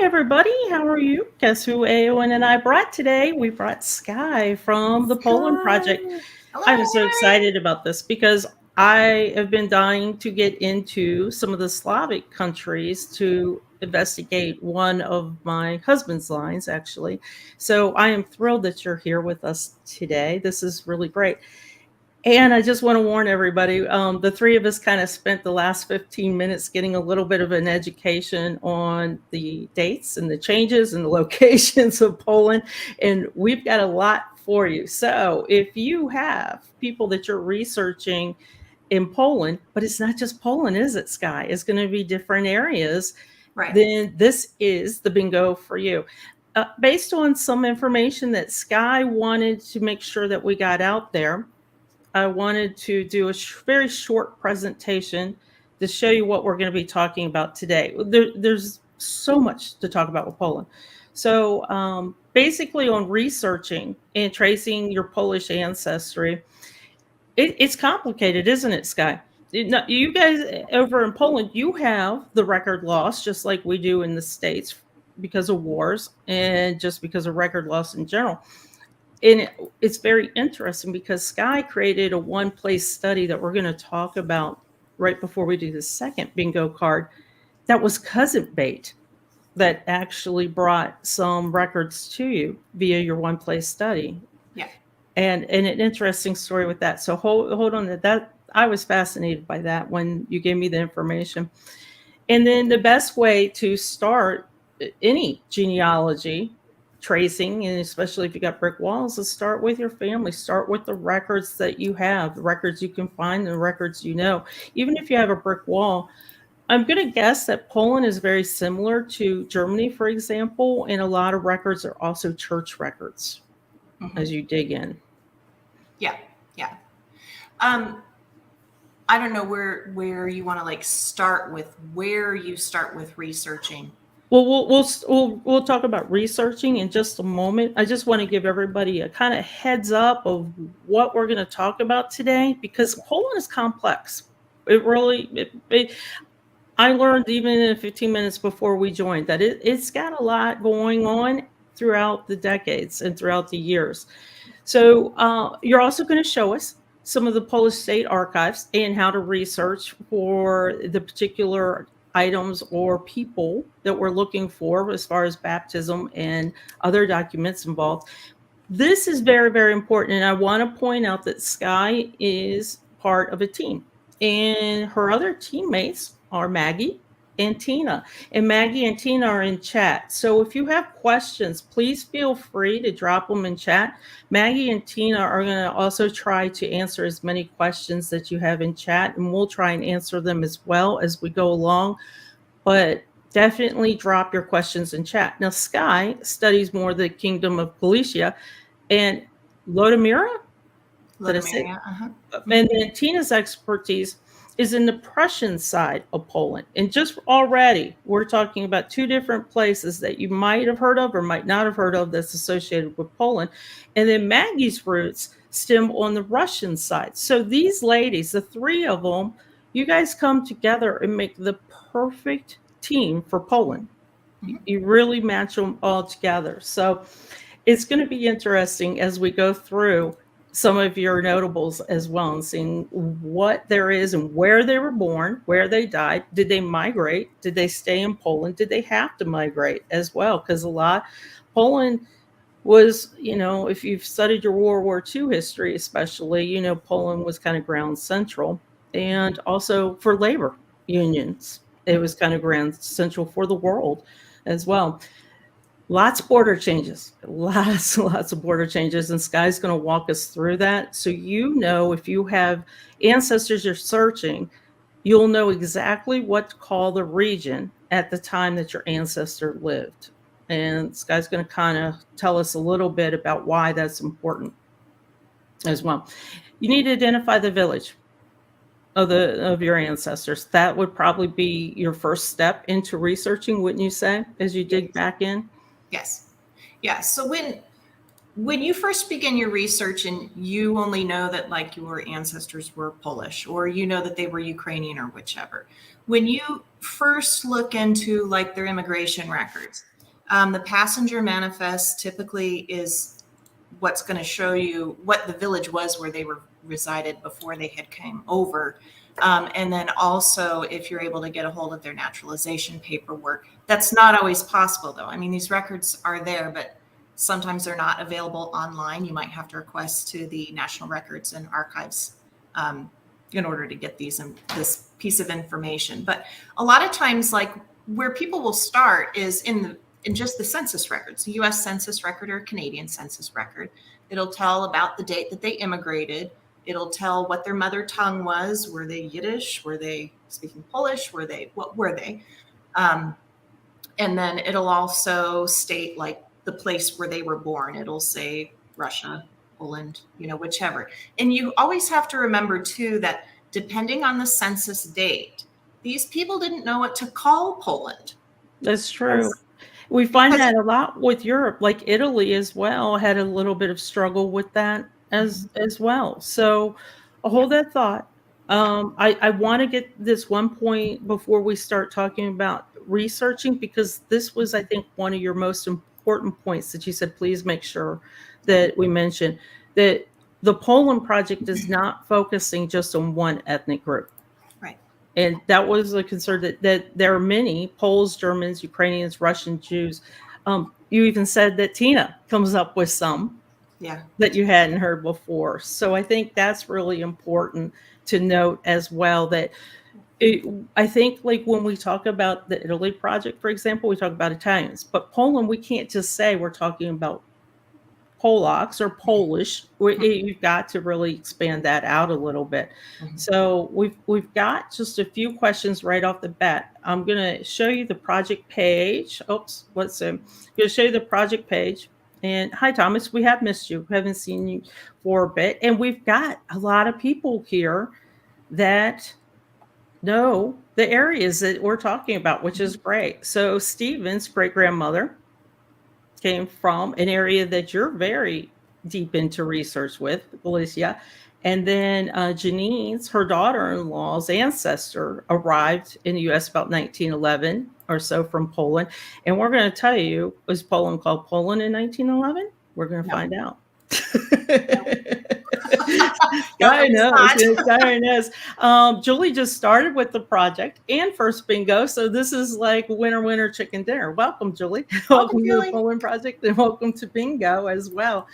everybody. How are you? Guess who Eowyn and I brought today? We brought Sky from the Poland Project. Hello. I'm so excited about this because I have been dying to get into some of the Slavic countries to investigate one of my husband's lines, actually. So I am thrilled that you're here with us today. This is really great. And I just want to warn everybody, the three of us kind of spent the last 15 minutes getting a little bit of an education on the dates and the changes and the locations of Poland. And we've got a lot for you. So if you have people that you're researching in Poland, but it's not just Poland, is it, Sky? It's going to be different areas. Right. Then this is the bingo for you. Based on some information that Sky wanted to make sure that we got out there, I wanted to do a very short presentation to show you what we're going to be talking about today. There's so much to talk about with Poland. So basically on researching and tracing your Polish ancestry, it's complicated, isn't it, Sky? You guys over in Poland, you have the record loss just like we do in the States because of wars and just because of record loss in general. And it's very interesting because Sky created a one-place study that we're going to talk about right before we do the second bingo card. That was cousin bait that actually brought some records to you via your one-place study. Yeah. And an interesting story with that. So hold on to that. I was fascinated by that when you gave me the information. And then the best way to start any genealogy tracing, and especially if you got brick walls, is start with your family. Start with the records that you have, the records you can find, the records you know. Even if you have a brick wall, I'm going to guess that Poland is very similar to Germany, for example, and a lot of records are also church records as you dig in. Yeah. I don't know where you want to start with, where you start with researching. Well, we'll talk about researching in just a moment. I just want to give everybody a kind of heads up of what we're going to talk about today because Poland is complex. It really, I learned even in 15 minutes before we joined that it's got a lot going on throughout the decades and throughout the years. So you're also going to show us some of the Polish state archives and how to research for the particular items or people that we're looking for as far as baptism and other documents involved. This is very, very important. And I want to point out that Sky is part of a team. And her other teammates are Maggie and Tina. And Maggie and Tina are in chat. So if you have questions, please feel free to drop them in chat. Maggie and Tina are going to also try to answer as many questions that you have in chat, and we'll try and answer them as well as we go along. But definitely drop your questions in chat. Now, Sky studies more the Kingdom of Galicia and Lodomira. Uh-huh. And then Tina's expertise is in the Prussian side of Poland. And just already, we're talking about two different places that you might have heard of or might not have heard of that's associated with Poland. And then Maggie's roots stem on the Russian side. So these ladies, the three of them, you guys come together and make the perfect team for Poland. You really match them all together. So it's going to be interesting as we go through some of your notables as well and seeing what there is and where they were born, where they died. Did they migrate? Did they stay in Poland? Did they have to migrate as well? Because Poland was, if you've studied your World War II history, especially, Poland was kind of ground central. And also for labor unions, it was kind of ground central for the world as well. Lots of border changes, lots of border changes, and Sky's going to walk us through that. So if you have ancestors you're searching, you'll know exactly what to call the region at the time that your ancestor lived. And Sky's going to kind of tell us a little bit about why that's important as well. You need to identify the village of your ancestors. That would probably be your first step into researching, wouldn't you say, as you dig back in? Yes. Yeah. So when you first begin your research and you only know that your ancestors were Polish or that they were Ukrainian or whichever, when you first look into their immigration records, The passenger manifest typically is what's going to show you what the village was where they were resided before they had came over. And then also, if you're able to get a hold of their naturalization paperwork, that's not always possible, though. I mean, these records are there, but sometimes they're not available online. You might have to request to the National Records and Archives in order to get this piece of information. But a lot of times, like where people will start is in just the census records, the U.S. Census record or Canadian Census record. It'll tell about the date that they immigrated. It'll tell what their mother tongue was. Were they Yiddish? Were they speaking Polish? What were they? And then it'll also state like the place where they were born. It'll say Russia, Poland, whichever. And you always have to remember too, that depending on the census date, these people didn't know what to call Poland. That's true. We find that a lot with Europe, like Italy as well, had a little bit of struggle with that as well. So hold that thought. I want to get this one point before we start talking about researching, because this was, I think, one of your most important points that you said, please make sure that we mention that the Poland project is not focusing just on one ethnic group. And that was a concern that there are many Poles, Germans, Ukrainians, Russian, Jews. You even said that Tina comes up with some that you hadn't heard before. So I think that's really important to note as well, that I think like when we talk about the Italy project, for example, we talk about Italians, but Poland, we can't just say we're talking about Polacks or Polish. You've got to really expand that out a little bit. So we've got just a few questions right off the bat. I'm going to show you the project page. I'm going to show you the project page. And hi, Thomas. We have missed you. We haven't seen you for a bit. And we've got a lot of people here that know the areas that we're talking about, which is great. So Stephen's great-grandmother came from an area that you're very deep into research with, Alicia. And then Janine's, her daughter-in-law's ancestor, arrived in the U.S. about 1911 or so from Poland. And we're going to tell you, was Poland called Poland in 1911? We're going to find out. Guy knows. Julie just started with the project and first bingo, so this is like winner chicken dinner. Welcome, Julie. Welcome to the Poland project, and welcome to bingo as well.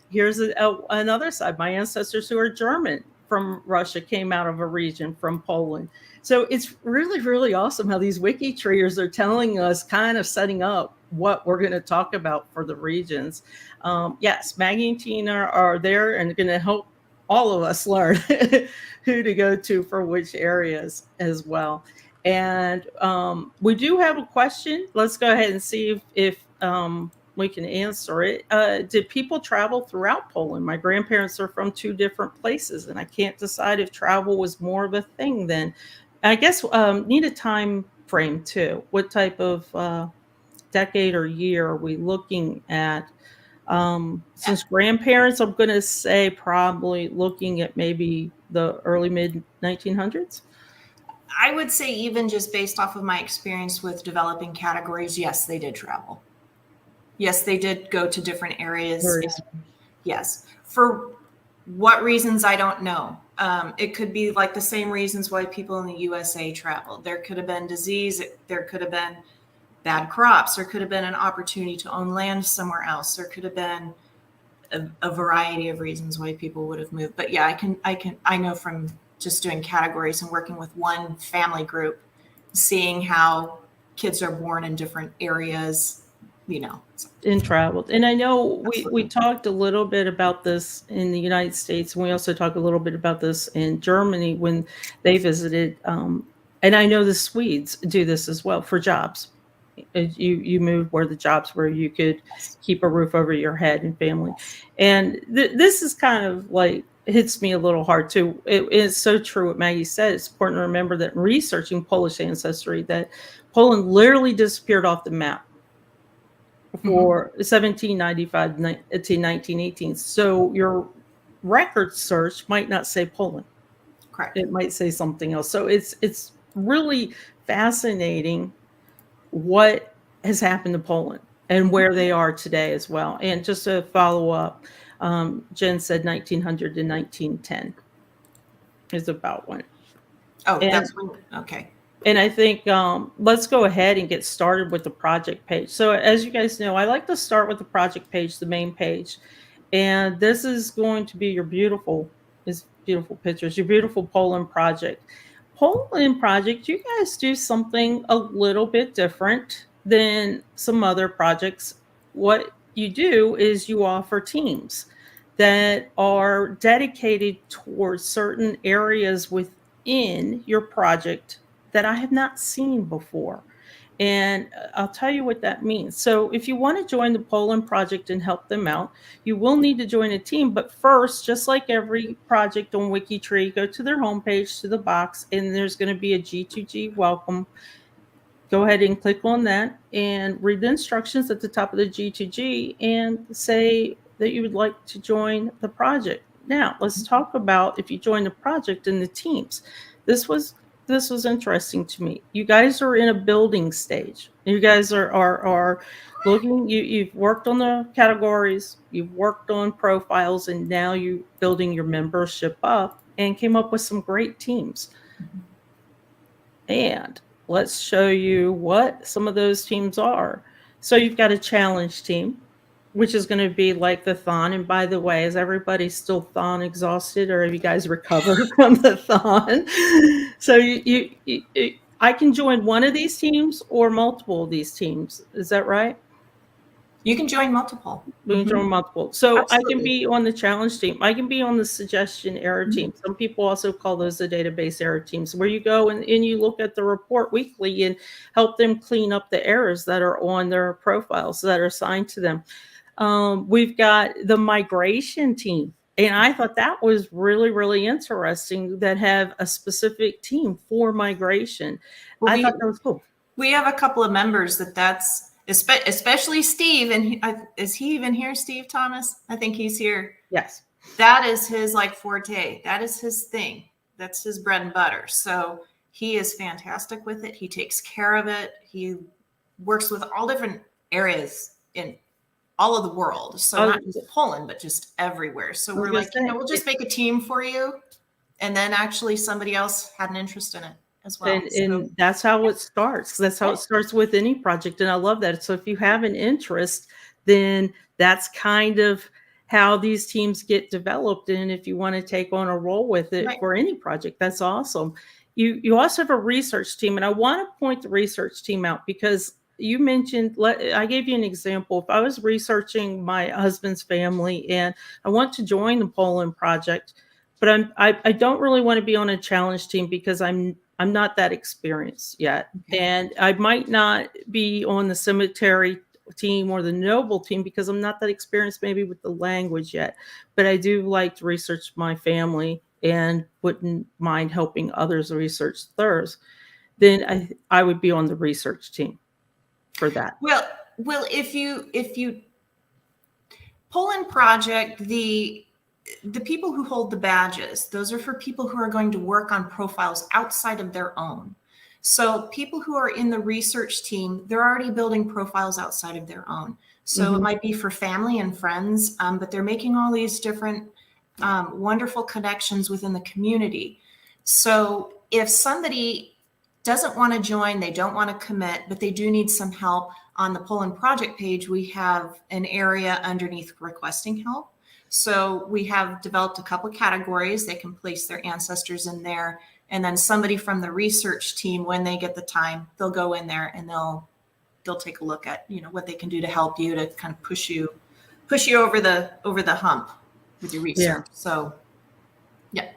Here's another side. My ancestors who are German from Russia came out of a region from Poland. So it's really, really awesome how these WikiTreeers are telling us, kind of setting up what we're going to talk about for the regions. Yes, Maggie and Tina are there and going to help all of us learn who to go to for which areas as well. And we do have a question. Let's go ahead and see if we can answer it. Did people travel throughout Poland? My grandparents are from two different places, and I can't decide if travel was more of a thing then. I guess need a time frame too. What type of decade or year are we looking at? Since grandparents, I'm going to say probably looking at maybe the early mid 1900s. I would say even just based off of my experience with developing categories, yes, they did travel. Yes, they did go to different areas. Yes. For what reasons, I don't know. It could be like the same reasons why people in the USA traveled. There could have been disease. There could have been bad crops. There could have been an opportunity to own land somewhere else. There could have been a variety of reasons why people would have moved. But yeah, I know from just doing categories and working with one family group, seeing how kids are born in different areas, and traveled. And I know we talked a little bit about this in the United States, and we also talked a little bit about this in Germany when they visited. And I know the Swedes do this as well for jobs. You moved where the jobs were, you could keep a roof over your head and family. And this is kind of like hits me a little hard too. It's so true what Maggie said. It's important to remember that in researching Polish ancestry, that Poland literally disappeared off the map for 1795 to 1918. So your record search might not say Poland. Correct. It might say something else. So it's really fascinating what has happened to Poland and where they are today as well. And just to follow up, Jen said 1900 to 1910 is about when. Oh, And that's when, okay. And I think let's go ahead and get started with the project page. So as you guys know, I like to start with the project page, the main page. And this is going to be your beautiful pictures, your beautiful Poland project. Poland project, you guys do something a little bit different than some other projects. What you do is you offer teams that are dedicated towards certain areas within your project that I have not seen before. And I'll tell you what that means. So if you want to join the Poland project and help them out, you will need to join a team. But first, just like every project on WikiTree, go to their homepage, to the box, and there's going to be a G2G welcome. Go ahead and click on that and read the instructions at the top of the G2G and say that you would like to join the project. Now, let's talk about if you join the project and the teams. This was interesting to me. You guys are in a building stage. You guys are looking. You've worked on the categories. You've worked on profiles, and now you're building your membership up and came up with some great teams. And let's show you what some of those teams are. So you've got a challenge team, which is going to be like the Thon. And by the way, is everybody still Thon exhausted, or have you guys recovered from the Thon? So I can join one of these teams or multiple of these teams. Is that right? You can join multiple. We can join multiple. So Absolutely. I can be on the challenge team. I can be on the suggestion error team. Some people also call those the database error teams, where you go and you look at the report weekly and help them clean up the errors that are on their profiles that are assigned to them. We've got the migration team. And I thought that was really, really interesting, that have a specific team for migration. Well, I thought that was cool. We have a couple of members that's, especially Steve. And is he even here, Steve Thomas? I think he's here. Yes. That is his like forte. That is his thing. That's his bread and butter. So he is fantastic with it. He takes care of it. He works with all different areas in all of the world. So not just Poland, but just everywhere. So we're like, we'll just make a team for you. And then actually somebody else had an interest in it as well. And that's how it starts. That's how it starts with any project. And I love that. So if you have an interest, then that's kind of how these teams get developed. And if you want to take on a role with it for any project, that's awesome. You also have a research team. And I want to point the research team out, because you mentioned, I gave you an example. If I was researching my husband's family and I want to join the Poland project, but I don't really want to be on a challenge team because I'm not that experienced yet. Okay. And I might not be on the cemetery team or the noble team because I'm not that experienced maybe with the language yet. But I do like to research my family and wouldn't mind helping others research theirs. Then I would be on the research team for that. Well, if you Poland project, the people who hold the badges, those are for people who are going to work on profiles outside of their own. So people who are in the research team, they're already building profiles outside of their own. So it might be for family and friends, but they're making all these different wonderful connections within the community. So if somebody doesn't want to join, they don't want to commit, but they do need some help, on the Poland project page, we have an area underneath requesting help. So we have developed a couple of categories. They can place their ancestors in there. And then somebody from the research team, when they get the time, they'll go in there and they'll take a look at, what they can do to help you, to kind of push you over the hump with your research. Yeah. So, yeah.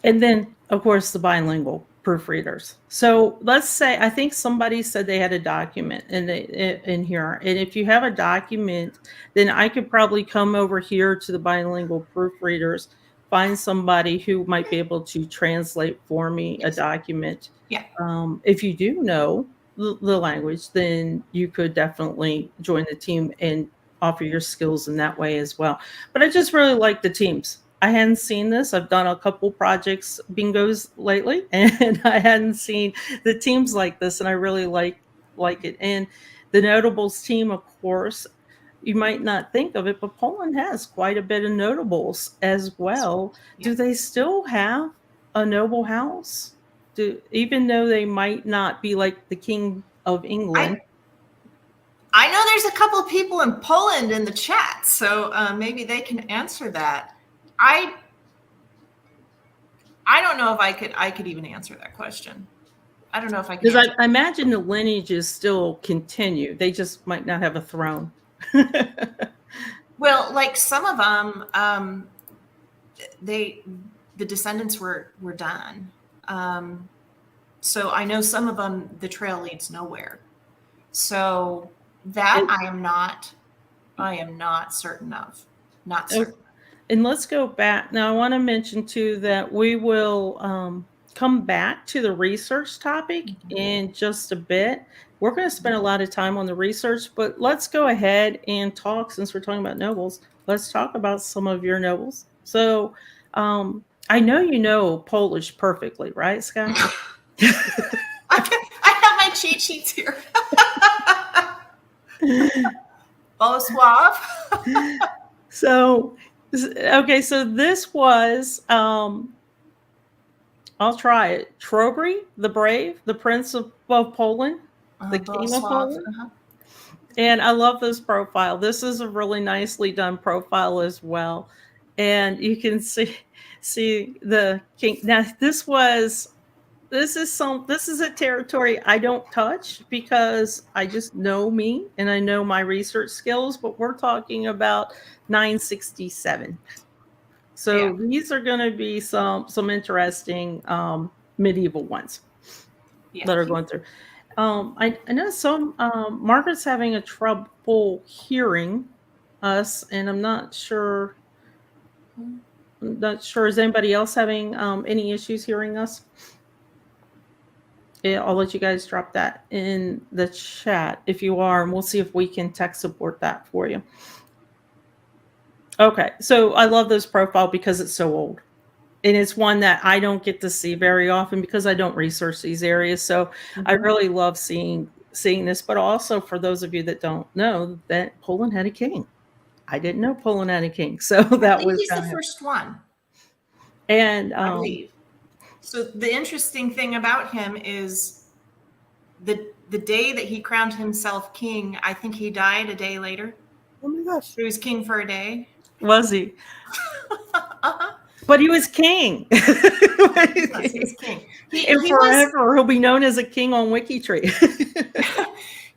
And then, of course, the bilingual proofreaders. So let's say, I think somebody said they had a document in here. And if you have a document, then I could probably come over here to the bilingual proofreaders, find somebody who might be able to translate for me a document. Yeah. If you do know the language, then you could definitely join the team and offer your skills in that way as well. But I just really like the teams. I hadn't seen this. I've done a couple projects, bingos lately, and I hadn't seen the teams like this, and I really like it. And The notables team, of course, you might not think of it, but Poland has quite a bit of notables as well. Yeah. Do they still have a noble house? Even though they might not be like the King of England? I know there's a couple of people in Poland in the chat, so maybe they can answer that. I don't know if I could even answer that question. I don't know if I can. Because I imagine the lineages still continue. They just might not have a throne. Well, like some of them, the descendants were done. So I know some of them, the trail leads nowhere. So that I am not certain of. Not certain. And let's go back. Now, I want to mention too that we will come back to the research topic in just a bit. We're going to spend a lot of time on the research, but let's go ahead and talk, since we're talking about nobles, let's talk about some of your nobles. So I know you know Polish perfectly, right, Scott? I have my cheat sheets here. Bonsoir. So, okay, so this was, I'll try it. Trogir the Brave, the Prince of Poland, the King of Poland. And I love this profile. This is a really nicely done profile as well. And you can see the king. Now, this is a territory I don't touch because I just know me and I know my research skills, but we're talking about 967. So these are going to be some interesting medieval ones that are going through. I know some Margaret's having a trouble hearing us, and I'm not sure. Is anybody else having any issues hearing us? Yeah, I'll let you guys drop that in the chat if you are, and we'll see if we can tech support that for you. Okay, so I love this profile because it's so old. And it's one that I don't get to see very often because I don't research these areas. So I really love seeing this, but also for those of you that don't know that Poland had a king. I didn't know Poland had a king. So that was he's the first one. And I believe. So the interesting thing about him is the day that he crowned himself king, I think he died a day later. Oh my gosh. He was king for a day. Was he? But he was king. He was king. He'll be known as a king on WikiTree.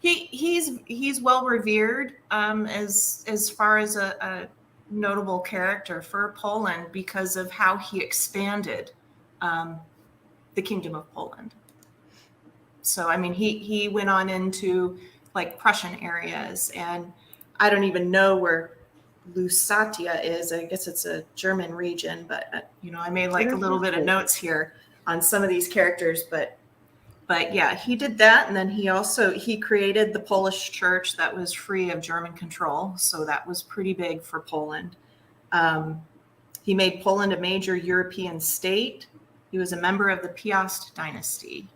He's well revered as far as a notable character for Poland because of how he expanded the Kingdom of Poland. So I mean, he went on into like Prussian areas, and I don't even know where Lusatia is. I guess it's a German region, but I made like a little bit of notes here on some of these characters, but yeah, he did that. And then he created the Polish church that was free of German control. So that was pretty big for Poland. He made Poland a major European state. He was a member of the Piast dynasty.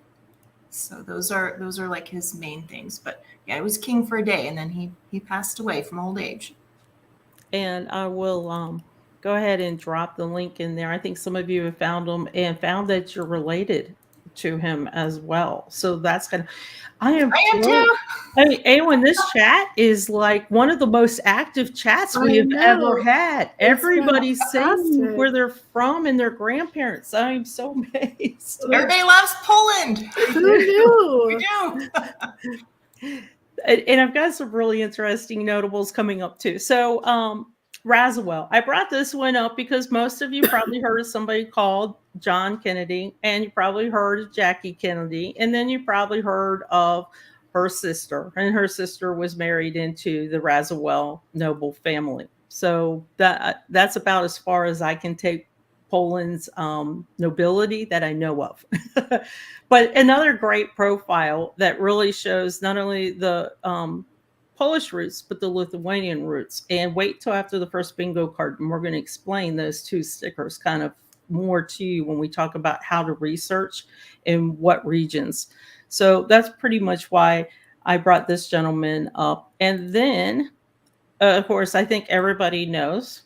So those are like his main things, but yeah, he was king for a day, and then he passed away from old age. And I will go ahead and drop the link in there. I think some of you have found him and found that you're related to him as well. So that's kind of, I am too. I mean, Eowyn, this chat is like one of the most active chats we have ever had. Everybody's saying where they're from and their grandparents. I'm so amazed. Everybody loves Poland. Who knew? We do. And I've got some really interesting notables coming up too. So Raswell, I brought this one up because most of you probably heard of somebody called John Kennedy, and you probably heard of Jackie Kennedy, and then you probably heard of her sister, and her sister was married into the Raswell noble family. So that's about as far as I can take Poland's nobility that I know of. But another great profile that really shows not only the Polish roots, but the Lithuanian roots. And wait till after the first bingo card, and we're going to explain those two stickers kind of more to you when we talk about how to research in what regions. So that's pretty much why I brought this gentleman up. And then, of course, I think everybody knows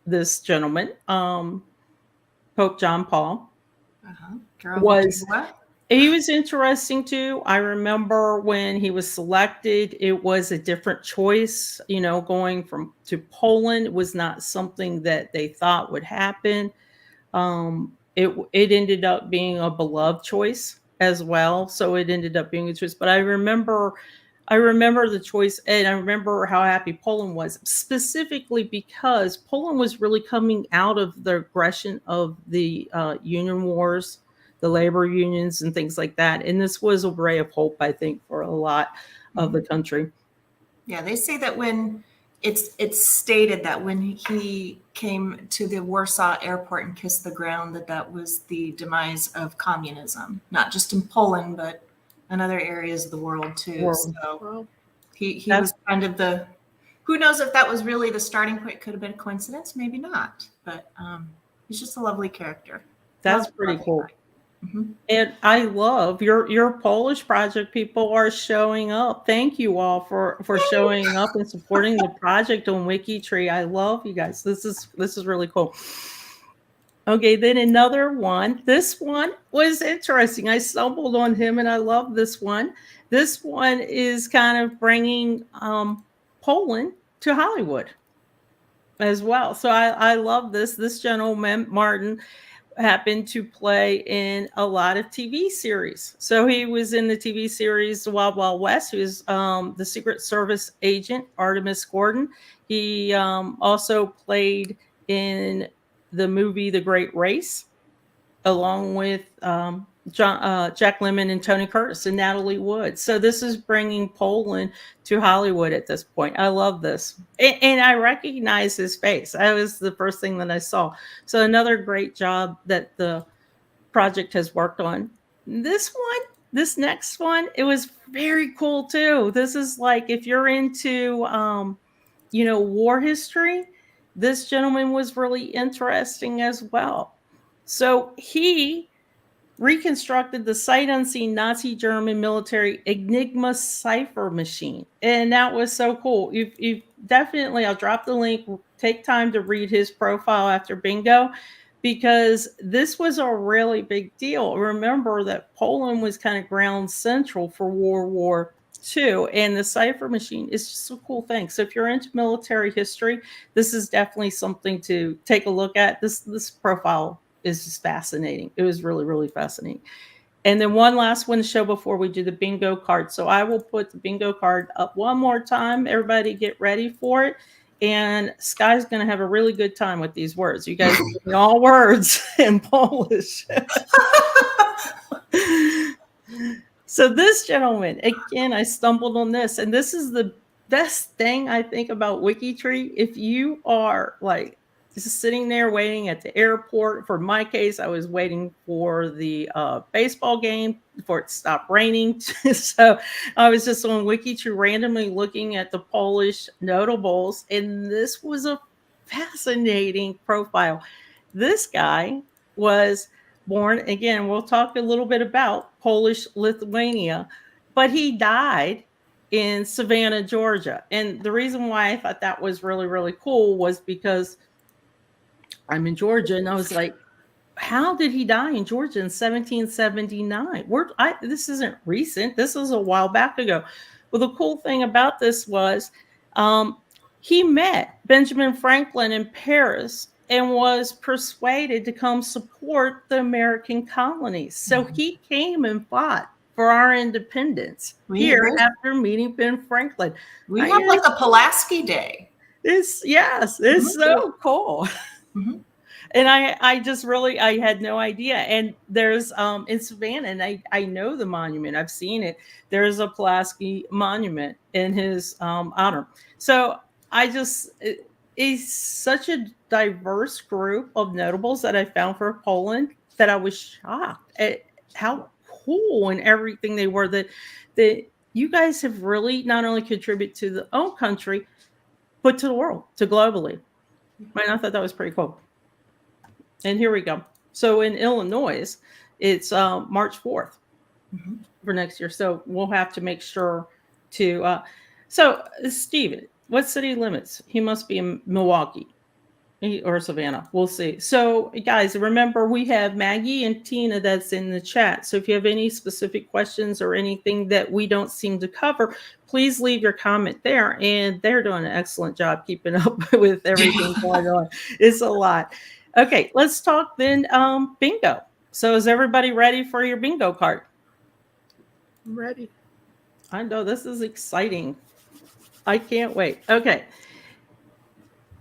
this gentleman, Pope John Paul. Girl who did Was what? He was interesting too. I remember when he was selected, it was a different choice. Going to Poland was not something that they thought would happen. It ended up being a beloved choice as well, so it ended up being a choice. But I remember the choice, and I remember how happy Poland was, specifically because Poland was really coming out of the aggression of the union wars, the labor unions, and things like that. And this was a ray of hope, I think, for a lot of the country. Yeah, they say that when it's stated that when he came to the Warsaw airport and kissed the ground, that was the demise of communism, not just in Poland, but in other areas of the world too. So Wow. he was kind of who knows if that was really the starting point. Could have been a coincidence, maybe not, but he's just a lovely character. That's Lovely, pretty lovely cool. guy. Mm-hmm. And I love your Polish project. People are showing up. Thank you all for showing up and supporting the project on WikiTree. I love you guys. This is really cool. Okay, then another one. This one was interesting. I stumbled on him, and I love this one. This one is kind of bringing Poland to Hollywood as well. So I love this. This gentleman, Martin, happened to play in a lot of TV series. So he was in the TV series Wild Wild West. He was the Secret Service agent Artemis Gordon. He also played in the movie The Great Race, along with Jack Lemmon and Tony Curtis and Natalie Wood. So this is bringing Poland to Hollywood at this point. I love this. And I recognize his face. That was the first thing that I saw. So another great job that the project has worked on. This next one, it was very cool too. This is like, if you're into, war history, this gentleman was really interesting as well. So he reconstructed the sight unseen Nazi German military Enigma cipher machine. And that was so cool. You definitely, I'll drop the link, take time to read his profile after bingo, because this was a really big deal. Remember that Poland was kind of ground central for World War II, and the cipher machine is just a cool thing. So if you're into military history, this is definitely something to take a look at. This profile is just fascinating. It was really, really fascinating. And then one last one to show before we do the bingo card. So I will put the bingo card up one more time. Everybody get ready for it. And Sky's going to have a really good time with these words. You guys give me all words in Polish. So this gentleman, again, I stumbled on this. And this is the best thing I think about WikiTree. If you are like just sitting there waiting at the airport. For my case, I was waiting for the baseball game for it to stop raining. So I was just on WikiTree randomly looking at the Polish notables, and this was a fascinating profile. This guy was born, again, we'll talk a little bit about Polish Lithuania, but he died in Savannah, Georgia. And the reason why I thought that was really, really cool was because I'm in Georgia, and I was like, how did he die in Georgia in 1779? This isn't recent. This is a while back ago. Well, the cool thing about this was he met Benjamin Franklin in Paris and was persuaded to come support the American colonies. So he came and fought for our independence here after meeting Ben Franklin. We have like a Pulaski Day. It's so cool. Mm-hmm. And I just really, I had no idea. And there's in Savannah, and I know the monument. I've seen it. There's a Pulaski monument in his honor. So it's such a diverse group of notables that I found for Poland that I was shocked at how cool and everything they were, that you guys have really not only contributed to the own country, but to the world, to globally. And I thought that was pretty cool. And here we go. So in Illinois, it's March 4th. Mm-hmm. for next year. So we'll have to make sure to. So Steven, what city limits? He must be in Milwaukee or Savannah. We'll see. So guys, remember we have Maggie and Tina that's in the chat. So if you have any specific questions or anything that we don't seem to cover, please leave your comment there. And they're doing an excellent job keeping up with everything going on. It's a lot. Okay, let's talk then bingo. So is everybody ready for your bingo card? I'm ready. I know this is exciting. I can't wait. Okay.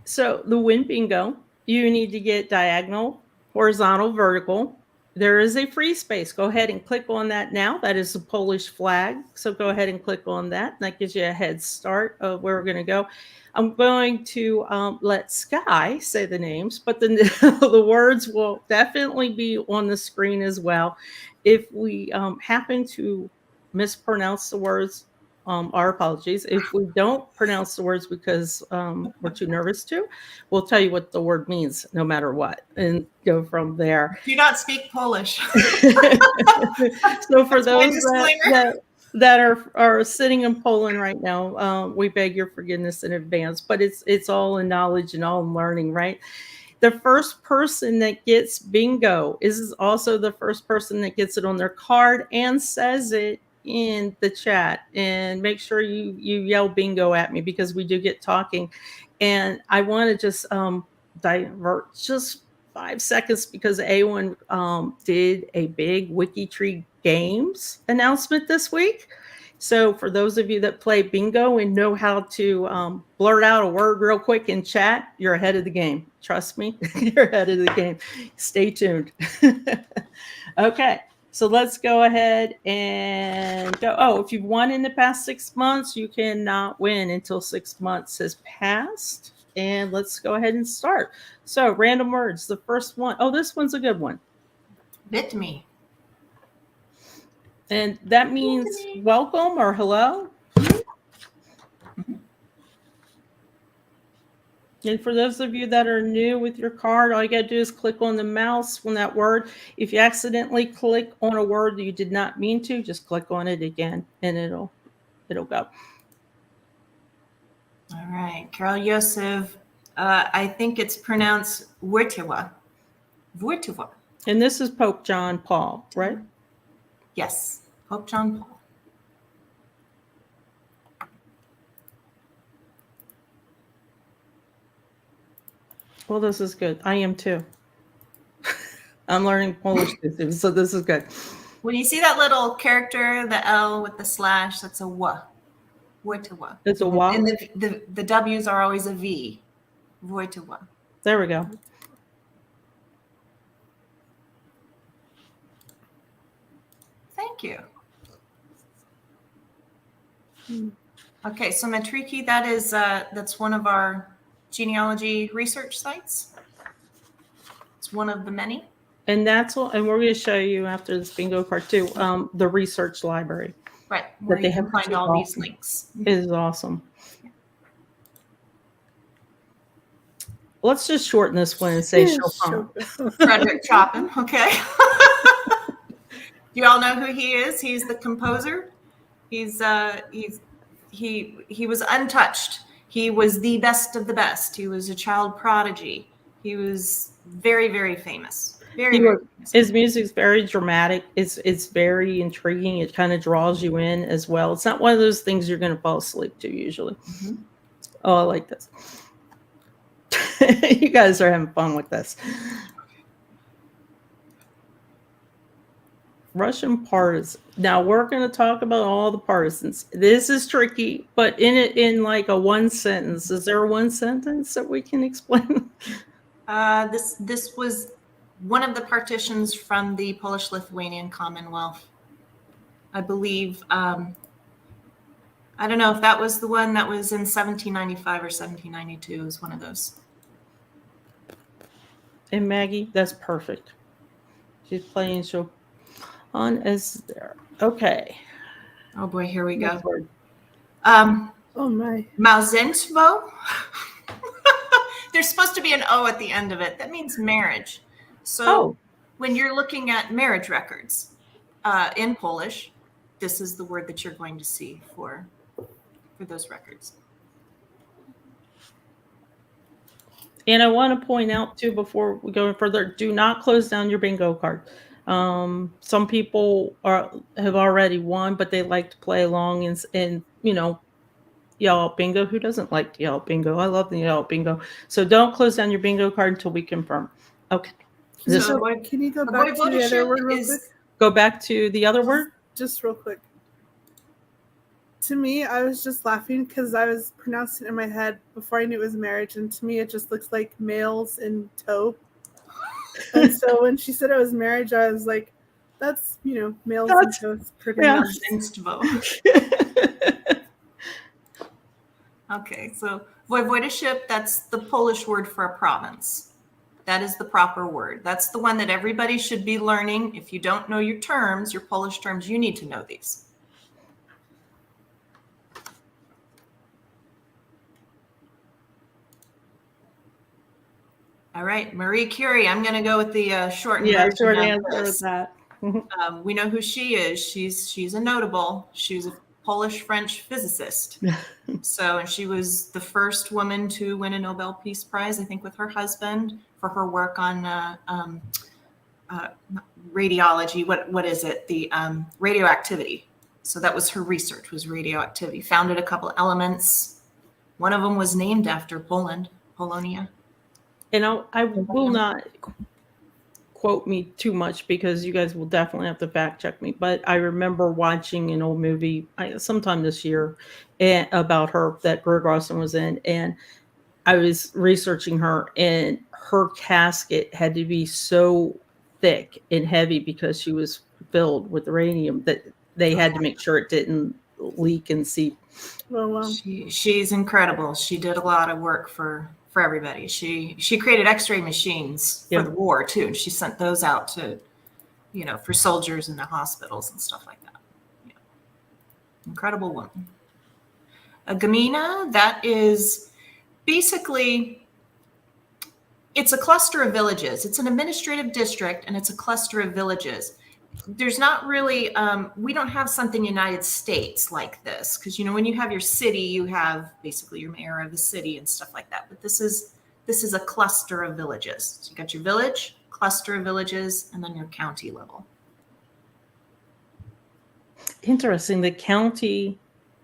So the win bingo, you need to get diagonal, horizontal, vertical. There is a free space. Go ahead and click on that now. That is the Polish flag. So go ahead and click on that. That gives you a head start of where we're going to go. I'm going to let Sky say the names, but the words will definitely be on the screen as well. If we happen to mispronounce the words, our apologies. If we don't pronounce the words because we're too nervous to, we'll tell you what the word means no matter what and go from there. Do not speak Polish. So for those that are sitting in Poland right now, we beg your forgiveness in advance, but it's all in knowledge and all in learning, right? The first person that gets bingo is also the first person that gets it on their card and says it in the chat. And make sure you yell bingo at me because we do get talking. And I want to just divert just 5 seconds because Eowyn did a big WikiTree games announcement this week. So for those of you that play bingo and know how to blurt out a word real quick in chat, you're ahead of the game. Trust me, you're ahead of the game. Stay tuned. Okay, so let's go ahead and go. Oh, if you've won in the past 6 months, you cannot win until 6 months has passed. And let's go ahead and start. So random words, the first one. Oh, this one's a good one. Bit me. And that means welcome or hello. And for those of you that are new with your card, all you got to do is click on the mouse on that word. If you accidentally click on a word that you did not mean to, just click on it again and it'll go. All right. Carol Yosef, I think it's pronounced Wojtyła. Wojtyła. And this is Pope John Paul, right? Yes. Pope John Paul. Well, this is good. I am too. I'm learning Polish too, so this is good. When you see that little character, the L with the slash, that's a W. Wojtyła. It's a W. And the W's are always a V. Wojtyła. There we go. Thank you. Okay, so Metriki, that's one of our genealogy research sites. It's one of the many. And that's what, and we're going to show you after this bingo card too, the research library. Right, where That they you can have find all these links. It is awesome. Let's just shorten this one and say Chopin. Frederick Chopin, okay. You all know who he is? He's the composer. He was untouched. He was the best of the best. He was a child prodigy. He was very, very famous. Very famous. His music's very dramatic. It's very intriguing. It kind of draws you in as well. It's not one of those things you're going to fall asleep to usually. Mm-hmm. Oh, I like this. You guys are having fun with this. Russian partisans. Now we're going to talk about all the partisans. This is tricky, but in like a one sentence. Is there one sentence that we can explain? This was one of the partitions from the Polish-Lithuanian Commonwealth. I believe. I don't know if that was the one that was in 1795 or 1792. It was one of those. And Maggie, that's perfect. She's playing Chopin as there. Okay. Oh boy, here we go. Oh my. Małżeństwo. There's supposed to be an O at the end of it. That means marriage. So when you're looking at marriage records in Polish, this is the word that you're going to see for those records. And I want to point out too, before we go further, do not close down your bingo card. Some people have already won, but they like to play along and yell out bingo. Who doesn't like to yell out bingo? I love the yell out bingo. So don't close down your bingo card until we confirm. Okay. Can you go back to the other word real quick? Go back to the other word? Just real quick. To me, I was just laughing because I was pronouncing it in my head before I knew it was marriage, and to me it just looks like males in tow. And so when she said it was marriage, I was like, that's, males in tow. It's pretty much. Okay, so voivodeship, that's the Polish word for a province. That is the proper word. That's the one that everybody should be learning. If you don't know your terms, your Polish terms, you need to know these. All right, Marie Curie. I'm going to go with the short answer is that. We know who she is. She's a notable. She was a Polish-French physicist. And she was the first woman to win a Nobel Peace Prize, I think, with her husband for her work on radiology. What is it? The radioactivity. So that was her research, was radioactivity. Founded a couple elements. One of them was named after Poland, Polonia. And I will not quote me too much because you guys will definitely have to fact check me. But I remember watching an old movie sometime this year about her that Greer Garson was in. And I was researching her, and her casket had to be so thick and heavy because she was filled with uranium that they had to make sure it didn't leak and seep. Oh, wow. She's incredible. She did a lot of work for everybody. She created X-ray machines for the war too, and she sent those out to, for soldiers in the hospitals and stuff like that. Yeah. Incredible woman. A gamena, that is basically, it's a cluster of villages. It's an administrative district, and it's a cluster of villages. There's not really, we don't have something United States like this, because when you have your city, you have basically your mayor of the city and stuff like that. But this is a cluster of villages. So you got your village, cluster of villages, and then your county level. Interesting. The county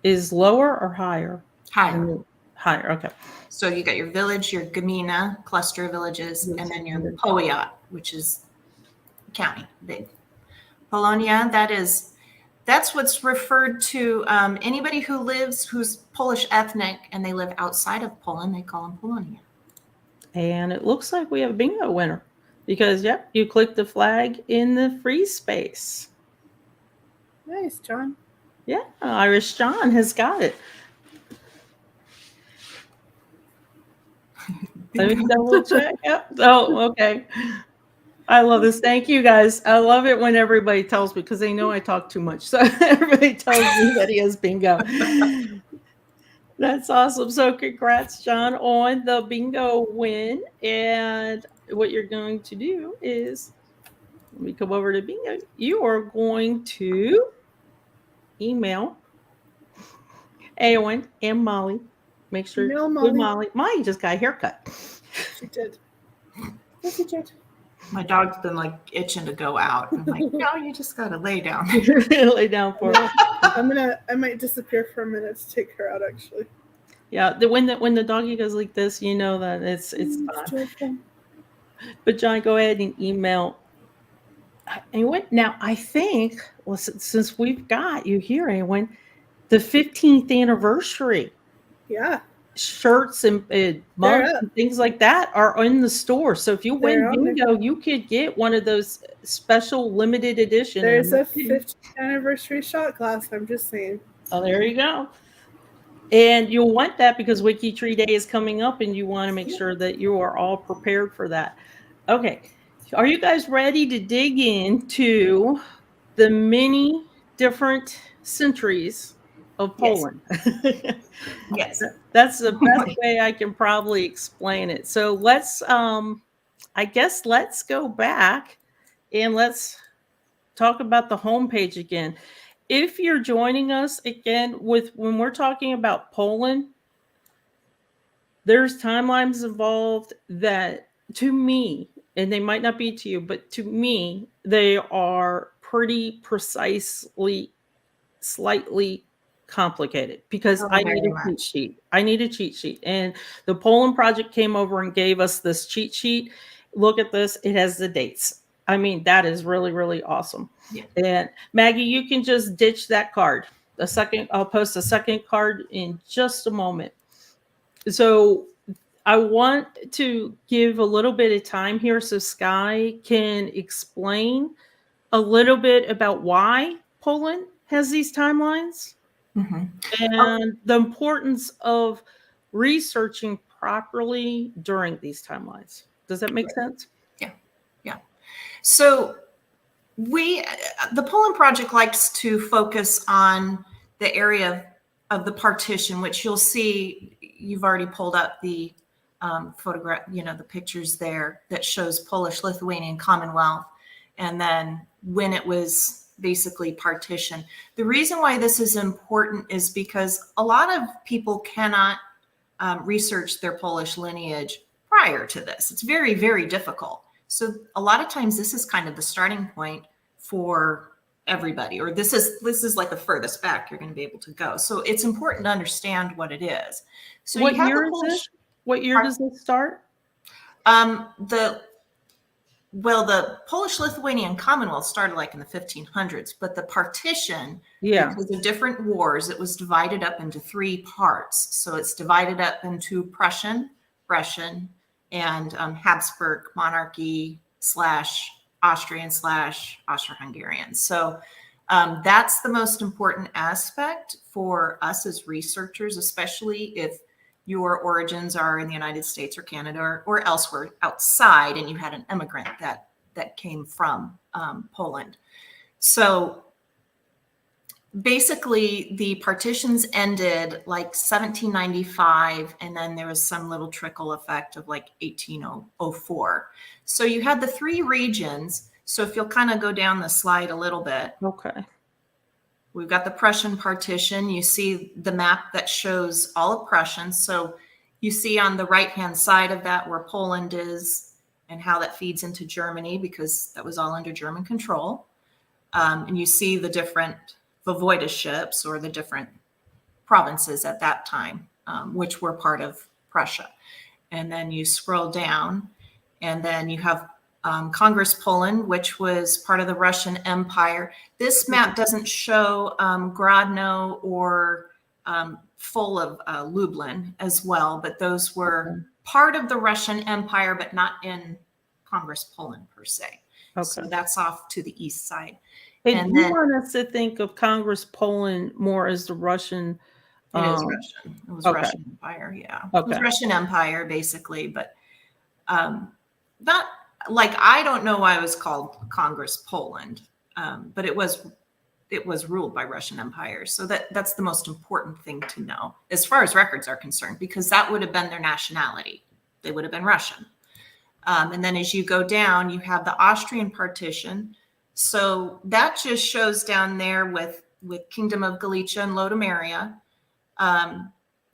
is lower or higher? Higher. Higher. Okay. So you got your village, your gamena, cluster of villages, and then your powiat, which is county, big. Polonia, that's what's referred to anybody who's Polish ethnic and they live outside of Poland, they call them Polonia. And it looks like we have a bingo winner because, you click the flag in the free space. Nice, John. Yeah, Irish John has got it. Let me double check. Yep. Oh, okay. I love this. Thank you, guys. I love it when everybody tells me because they know I talk too much. So everybody tells me that he has bingo. That's awesome. So congrats, John, on the bingo win. And what you're going to do is, let me come over to bingo. You are going to email Eowyn and Molly. Make sure Molly just got a haircut. She did. Yes, she did. My dog's been itching to go out. I'm like, no, you just gotta lay down. Lay down for her. I might disappear for a minute to take her out. Actually. Yeah, when the doggy goes like this, you know that it's fine. But John, go ahead and email. Eowyn, now I think, since we've got you here, Eowyn, the 15th anniversary. Yeah. Shirts and mugs and things like that are in the store. So if you win bingo, you could get one of those special limited edition. There's a 15th anniversary shot glass. I'm just saying. Oh, there you go. And you'll want that because WikiTree Day is coming up, and you want to make sure that you are all prepared for that. Okay, are you guys ready to dig into the many different centuries of Poland? Yes. That's the best way I can probably explain it. So let's go back and let's talk about the homepage again. if you're joining us again when we're talking about Poland, there's timelines involved that to me, and they might not be to you, but to me, they are pretty precisely slightly complicated because Oh, I very need a cheat much. sheet. I need a cheat sheet. And the Poland project came over and gave us this cheat sheet. Look at this. It has the dates. I mean, that is really, really awesome. Yeah. And Maggie, you can just ditch that card. I'll post a second card in just a moment. So I want to give a little bit of time here so Sky can explain a little bit about why Poland has these timelines Mhm. and the importance of researching properly during these timelines. Does that make sense? Yeah. So the Poland Project likes to focus on the area of the partition, which you'll see, you've already pulled up the photograph, the pictures there that shows Polish-Lithuanian Commonwealth, and then when it was basically partition. The reason why this is important is because a lot of people cannot research their Polish lineage prior to this. It's very, very difficult. So a lot of times this is kind of the starting point for everybody, or this is like the furthest back you're going to be able to go. So it's important to understand what it is. So What you have year the is Polish, this? What year does this start? the Polish-Lithuanian Commonwealth started like in the 1500s, but the partition, Yeah. because of different wars, it was divided up into 3 parts. So it's divided up into Prussian, Russian, and Habsburg monarchy / Austrian / Austro-Hungarian. So that's the most important aspect for us as researchers, especially if your origins are in the United States or Canada or elsewhere outside, and you had an immigrant that came from Poland. So basically, the partitions ended like 1795, and then there was some little trickle effect of like 1804. So you had the 3 regions. So if you'll kind of go down the slide a little bit. Okay. We've got the Prussian partition. You see the map that shows all of Prussian. So you see on the right-hand side of that where Poland is and how that feeds into Germany, because that was all under German control. And you see the different voivodeships or the different provinces at that time, which were part of Prussia. And then you scroll down, and then you have Congress Poland, which was part of the Russian Empire. This map doesn't show Grodno or full of Lublin as well, but those were part of the Russian Empire, but not in Congress Poland per se. Okay. So that's off to the east side. And you want us to think of Congress Poland more as the Russian. It is Russian. It was okay. Russian Empire, yeah. Okay. It was Russian Empire, basically, but not like, I don't know why it was called Congress Poland, but it was ruled by Russian Empire. So that's the most important thing to know as far as records are concerned, because that would have been their nationality. They would have been Russian. And then as you go down, you have the Austrian partition. So that just shows down there with Kingdom of Galicia and Lodomeria.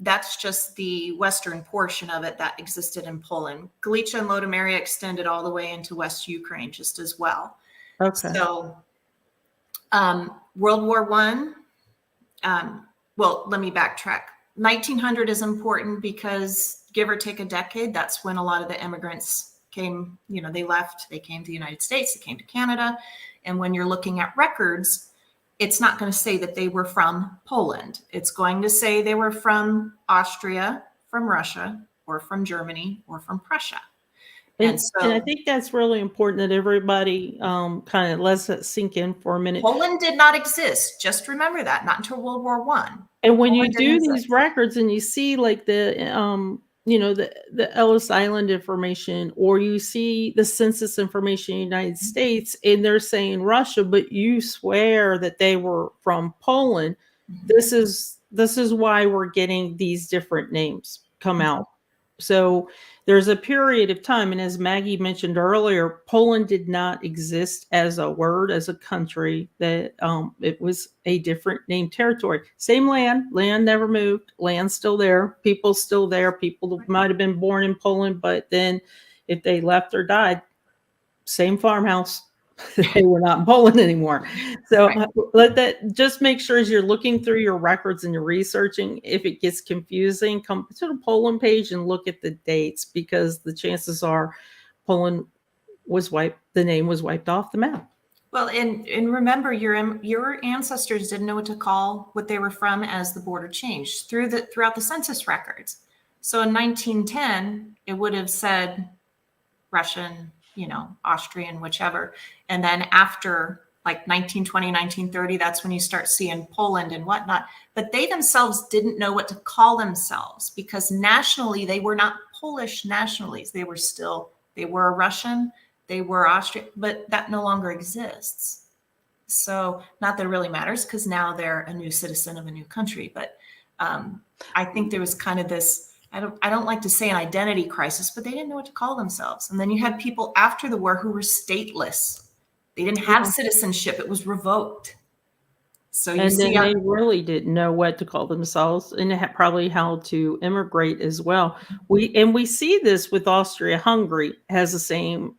That's just the western portion of it that existed in Poland. Galicia and Lodomeria extended all the way into West Ukraine just as well. Okay. So World War I, well, let me backtrack. 1900 is important because, give or take a decade, that's when a lot of the immigrants came, they left, they came to the United States, they came to Canada. And when you're looking at records, it's not going to say that they were from Poland. It's going to say they were from Austria, from Russia, or from Germany, or from Prussia. And I think that's really important that everybody kind of lets that sink in for a minute. Poland did not exist. Just remember that, not until World War I. And when you do these records and you see like the Ellis Island information, or you see the census information in the United States, and they're saying Russia, but you swear that they were from Poland, this is why we're getting these different names come out So there's a period of time, and as Maggie mentioned earlier, Poland did not exist as a word, as a country. That it was a different named territory. Same land never moved. Land's still there. People still there. People might have been born in Poland, but then if they left or died, same farmhouse. They were not in Poland anymore. So Right. let that, just make sure as you're looking through your records and you're researching, if it gets confusing, come to the Poland page and look at the dates, because the chances are Poland was wiped, the name was wiped off the map. Well, and remember, your ancestors didn't know what to call what they were from as the border changed throughout the census records. So in 1910, it would have said Russian, Austrian, whichever. And then after like 1920, 1930, that's when you start seeing Poland and whatnot. But they themselves didn't know what to call themselves, because nationally, they were not Polish nationalities. They were Russian, they were Austrian, but that no longer exists. So not that it really matters, because now they're a new citizen of a new country. But I think there was kind of this, I don't like to say an identity crisis, but they didn't know what to call themselves. And then you had people after the war who were stateless. They didn't have citizenship. It was revoked. So you see, they really didn't know what to call themselves, and probably how to immigrate as well. We see this with Austria-Hungary has the same,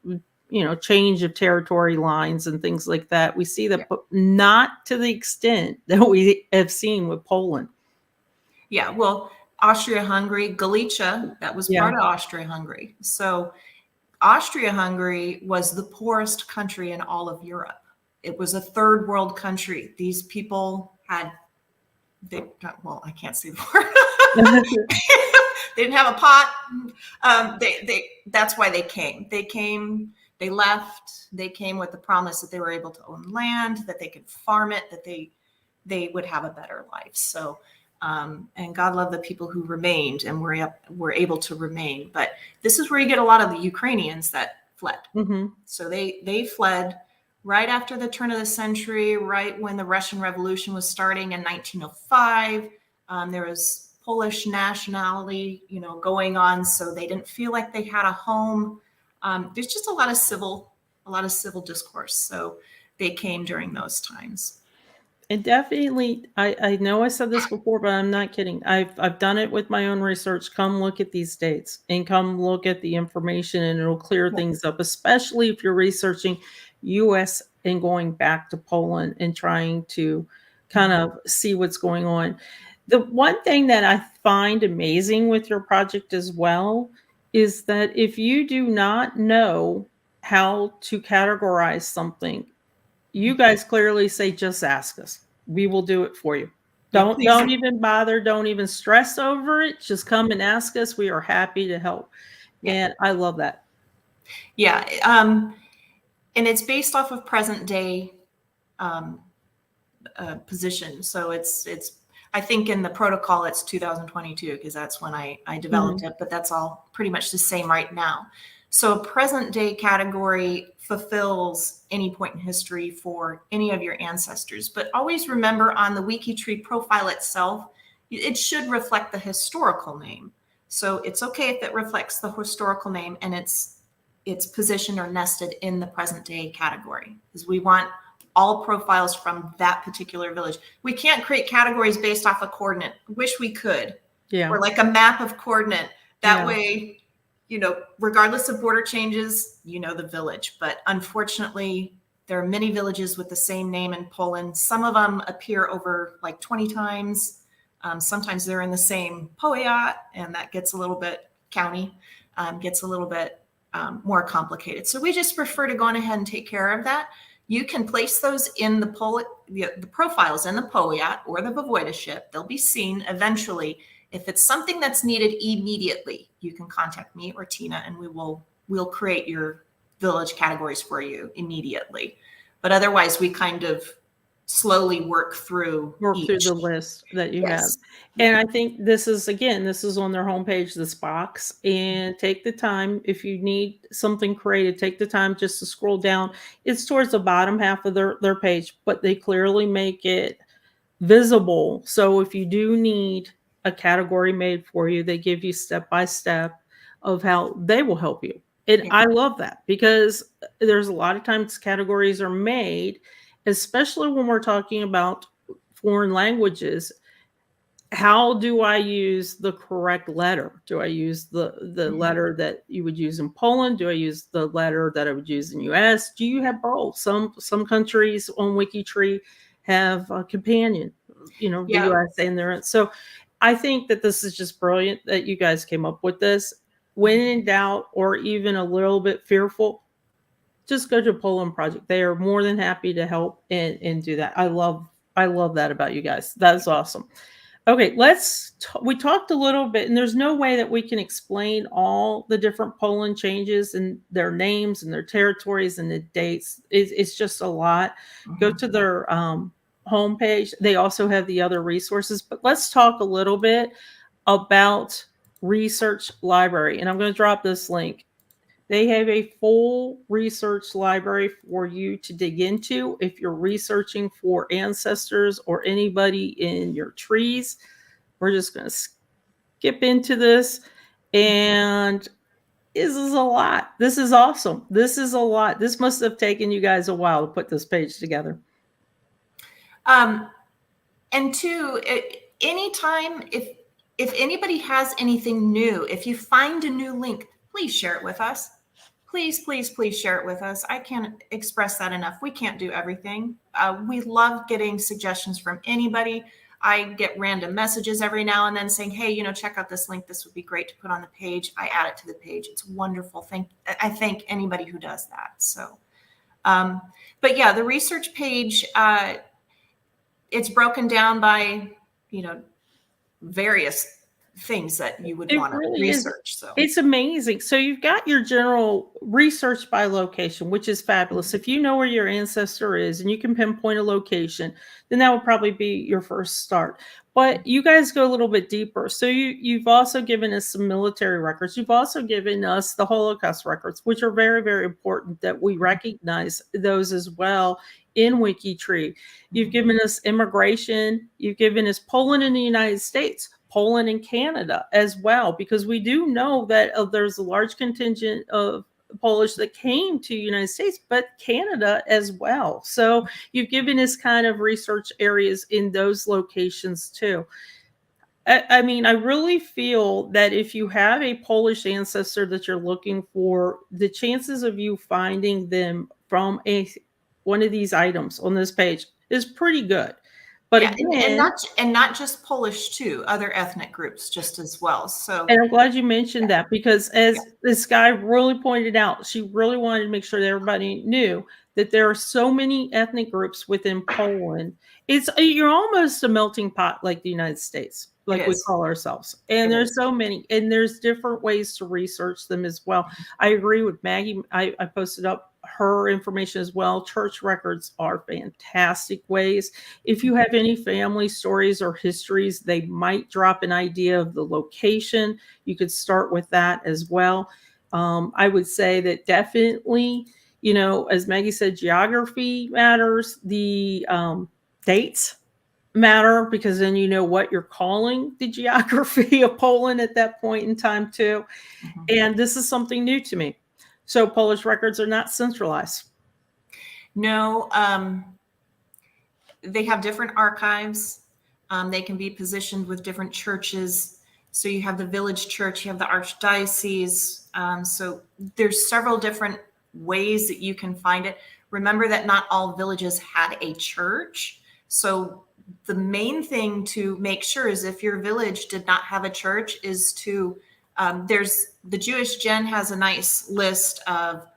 change of territory lines and things like that. We see that, but not to the extent that we have seen with Poland. Yeah, well, Austria-Hungary, Galicia, that was part of Austria-Hungary. So Austria-Hungary was the poorest country in all of Europe. It was a third world country. These people I can't say the word. They didn't have a pot. That's why they came. They left. They came with the promise that they were able to own land, that they could farm it, that they would have a better life. So, and God love the people who remained and were able to remain. But this is where you get a lot of the Ukrainians that fled. Mm-hmm. So they fled right after the turn of the century, right when the Russian Revolution was starting in 1905. There was Polish nationality, going on. So they didn't feel like they had a home. There's just a lot of civil discourse. So they came during those times. And definitely, I know I said this before, but I'm not kidding. I've done it with my own research. Come look at these dates and come look at the information, and it'll clear things up, especially if you're researching U.S. and going back to Poland and trying to kind of see what's going on. The one thing that I find amazing with your project as well is that if you do not know how to categorize something, you guys clearly say, just ask us. We will do it for you. Don't even bother. Don't even stress over it. Just come and ask us. We are happy to help. Yeah. And I love that. Yeah. And it's based off of present day position. So it's I think in the protocol, it's 2022, because that's when I developed it, but that's all pretty much the same right now. So a present day category fulfills any point in history for any of your ancestors. But always remember, on the WikiTree profile itself, it should reflect the historical name. So it's okay if it reflects the historical name and it's positioned or nested in the present day category, because we want all profiles from that particular village. We can't create categories based off a coordinate. Wish we could. Yeah. Or like a map of coordinate. That way, regardless of border changes, the village. But unfortunately, there are many villages with the same name in Poland. Some of them appear over like 20 times. Sometimes they're in the same powiat, and that gets a little bit gets a little bit more complicated. So we just prefer to go on ahead and take care of that. You can place those in the profiles in the powiat or the voivodeship. They'll be seen eventually. If it's something that's needed immediately, you can contact me or Tina, and we'll create your village categories for you immediately. But otherwise, we kind of slowly work through the list that you have. And I think this is on their homepage, this box, and take the time. If you need something created, take the time just to scroll down. It's towards the bottom half of their page, but they clearly make it visible. So if you do need a category made for you, they give you step by step of how they will help you. And Yeah. I love that, because there's a lot of times categories are made, especially when we're talking about foreign languages. How do I use the correct letter? Do I use the Mhm. letter that you would use in Poland? Do I use the letter that I would use in US? Do you have both? Some countries on WikiTree have a companion, the Yeah. US and there. So I think that this is just brilliant that you guys came up with this. When in doubt or even a little bit fearful, just go to Poland Project. They are more than happy to help and do that. I love that about you guys. That's awesome. Okay, we talked a little bit, and there's no way that we can explain all the different Poland changes and their names and their territories and the dates. It's just a lot. Go Mhm. to their homepage. They also have the other resources, but let's talk a little bit about Research Library. And I'm going to drop this link. They have a full research library for you to dig into if you're researching for ancestors or anybody in your trees. We're just going to skip into this. And this is a lot. This is awesome. This is a lot. This must have taken you guys a while to put this page together. And two, anytime if anybody has anything new, if you find a new link, please share it with us. Please, please, please share it with us. I can't express that enough. We can't do everything. We love getting suggestions from anybody. I get random messages every now and then saying, hey, check out this link. This would be great to put on the page. I add it to the page. It's wonderful. I thank anybody who does that. So, but yeah, the research page, it's broken down by, various things that you would want to research. So it's amazing. So you've got your general research by location, which is fabulous. If you know where your ancestor is and you can pinpoint a location, then that would probably be your first start. But you guys go a little bit deeper. So you've also given us some military records. You've also given us the Holocaust records, which are very, very important that we recognize those as well in WikiTree. You've given us immigration. You've given us Poland and the United States, Poland and Canada as well, because we do know that there's a large contingent of Polish that came to the United States, but Canada as well. So you've given us kind of research areas in those locations too. I mean, I really feel that if you have a Polish ancestor that you're looking for, the chances of you finding them from one of these items on this page is pretty good. But yeah, again, and not just Polish too, other ethnic groups just as well. So, and I'm glad you mentioned that, because as this guy really pointed out, she really wanted to make sure that everybody knew that there are so many ethnic groups within Poland. You're almost a melting pot like the United States, like we call ourselves. And there's so many, and there's different ways to research them as well. I agree with Maggie. I posted up her information as well. Church records are fantastic ways. If you have any family stories or histories, they might drop an idea of the location. You could start with that as well. I would say that definitely, as Maggie said, geography matters. The dates matter, because then you know what you're calling the geography of Poland at that point in time too. And this is something new to me. So Polish records are not centralized. No, they have different archives. They can be positioned with different churches. So you have the village church, you have the archdiocese. So there's several different ways that you can find it. Remember that not all villages had a church. So the main thing to make sure is if your village did not have a church is to, there's the Jewish Gen has a nice list of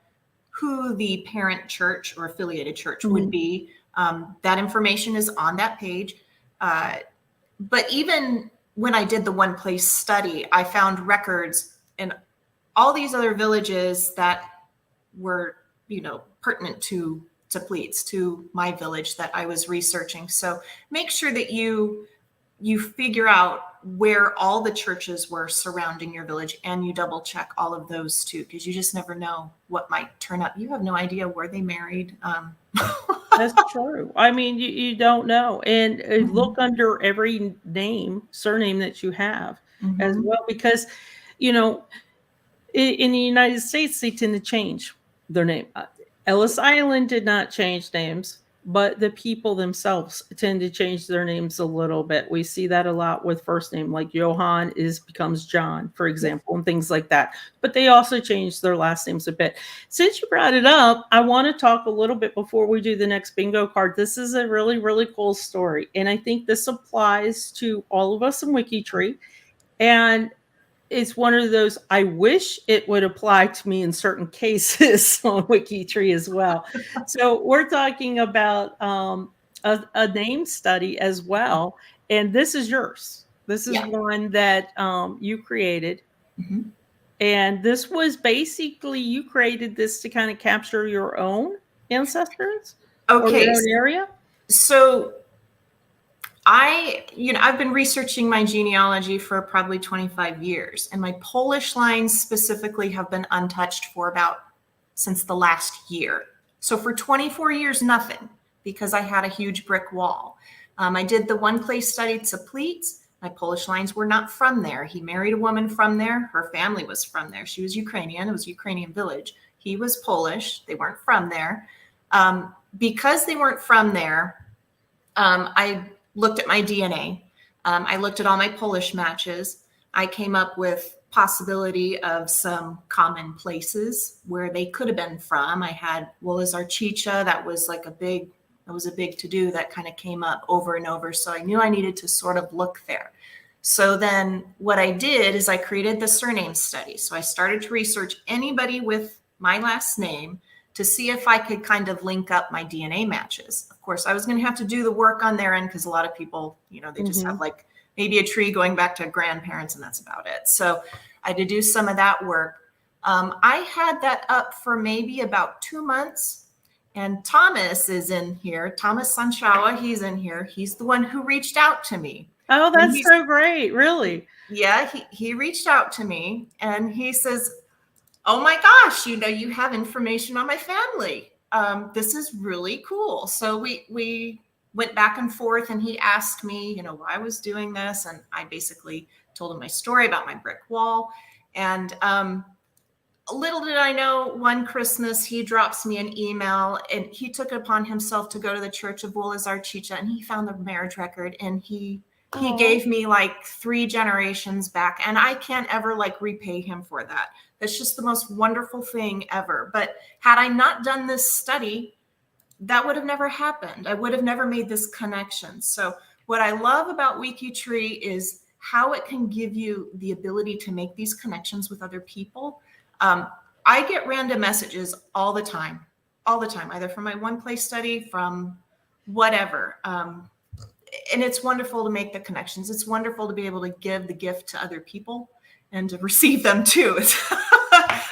who the parent church or affiliated church would be. That information is on that page. But even when I did the one place study, I found records in all these other villages that were, pertinent to Pleats, to my village that I was researching. So make sure that you figure out where all the churches were surrounding your village, and you double check all of those too, because you just never know what might turn up. You have no idea where they married. That's true. I mean, you don't know. And look under every surname that you have as well, because, In the United States, they tend to change their name. Ellis Island did not change names, but the people themselves tend to change their names a little bit. We see that a lot with first name, like Johann becomes John, for example, and things like that. But they also change their last names a bit. Since you brought it up, I want to talk a little bit before we do the next bingo card. This is a really, really cool story. And I think this applies to all of us in WikiTree. And it's one of those, I wish it would apply to me in certain cases on WikiTree as well. So we're talking about a name study as well. And this is yours. This is one that you created. Mm-hmm. And this was basically, you created this to kind of capture your own ancestors or your own area? So I've been researching my genealogy for probably 25 years, and my Polish lines specifically have been untouched for since the last year. So for 24 years, nothing, because I had a huge brick wall. I did the one place study, Zaplete. My Polish lines were not from there. He married a woman from there. Her family was from there. She was Ukrainian. It was a Ukrainian village. He was Polish. They weren't from there. Because they weren't from there, I looked at my DNA. I looked at all my Polish matches. I came up with possibility of some common places where they could have been from. I had Wolozarchicha. That was a big to-do that kind of came up over and over. So I knew I needed to sort of look there. So then what I did is I created the surname study. So I started to research anybody with my last name to see if I could kind of link up my DNA matches. Of course, I was going to have to do the work on their end because a lot of people, they just have maybe a tree going back to grandparents and that's about it. So I had to do some of that work. I had that up for maybe about 2 months. And Thomas is in here. Thomas Sanchawa, he's in here. He's the one who reached out to me. Oh, that's so great. Really? Yeah, he reached out to me and he says, oh my gosh, you have information on my family. This is really cool. So we went back and forth and he asked me, why I was doing this. And I basically told him my story about my brick wall. And little did I know, one Christmas, he drops me an email and he took it upon himself to go to the Church of Wolozarchicha and he found the marriage record and he gave me 3 generations back. And I can't ever repay him for that. That's just the most wonderful thing ever. But had I not done this study, that would have never happened. I would have never made this connection. So what I love about WikiTree is how it can give you the ability to make these connections with other people. I get random messages all the time, either from my one place study, from whatever. And it's wonderful to make the connections. It's wonderful to be able to give the gift to other people and to receive them too.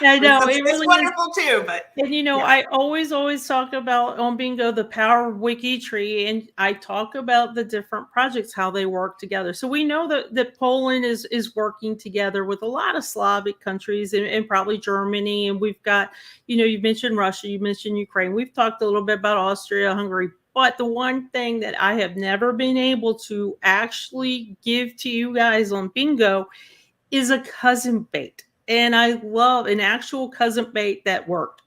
I know it's really wonderful too. But I always talk about on Bingo the power of WikiTree, and I talk about the different projects, how they work together. So we know that Poland is working together with a lot of Slavic countries and probably Germany, and we've got you mentioned Russia, you mentioned Ukraine. We've talked a little bit about Austria, Hungary. But the one thing that I have never been able to actually give to you guys on Bingo is a cousin bait. And I love an actual cousin bait that worked.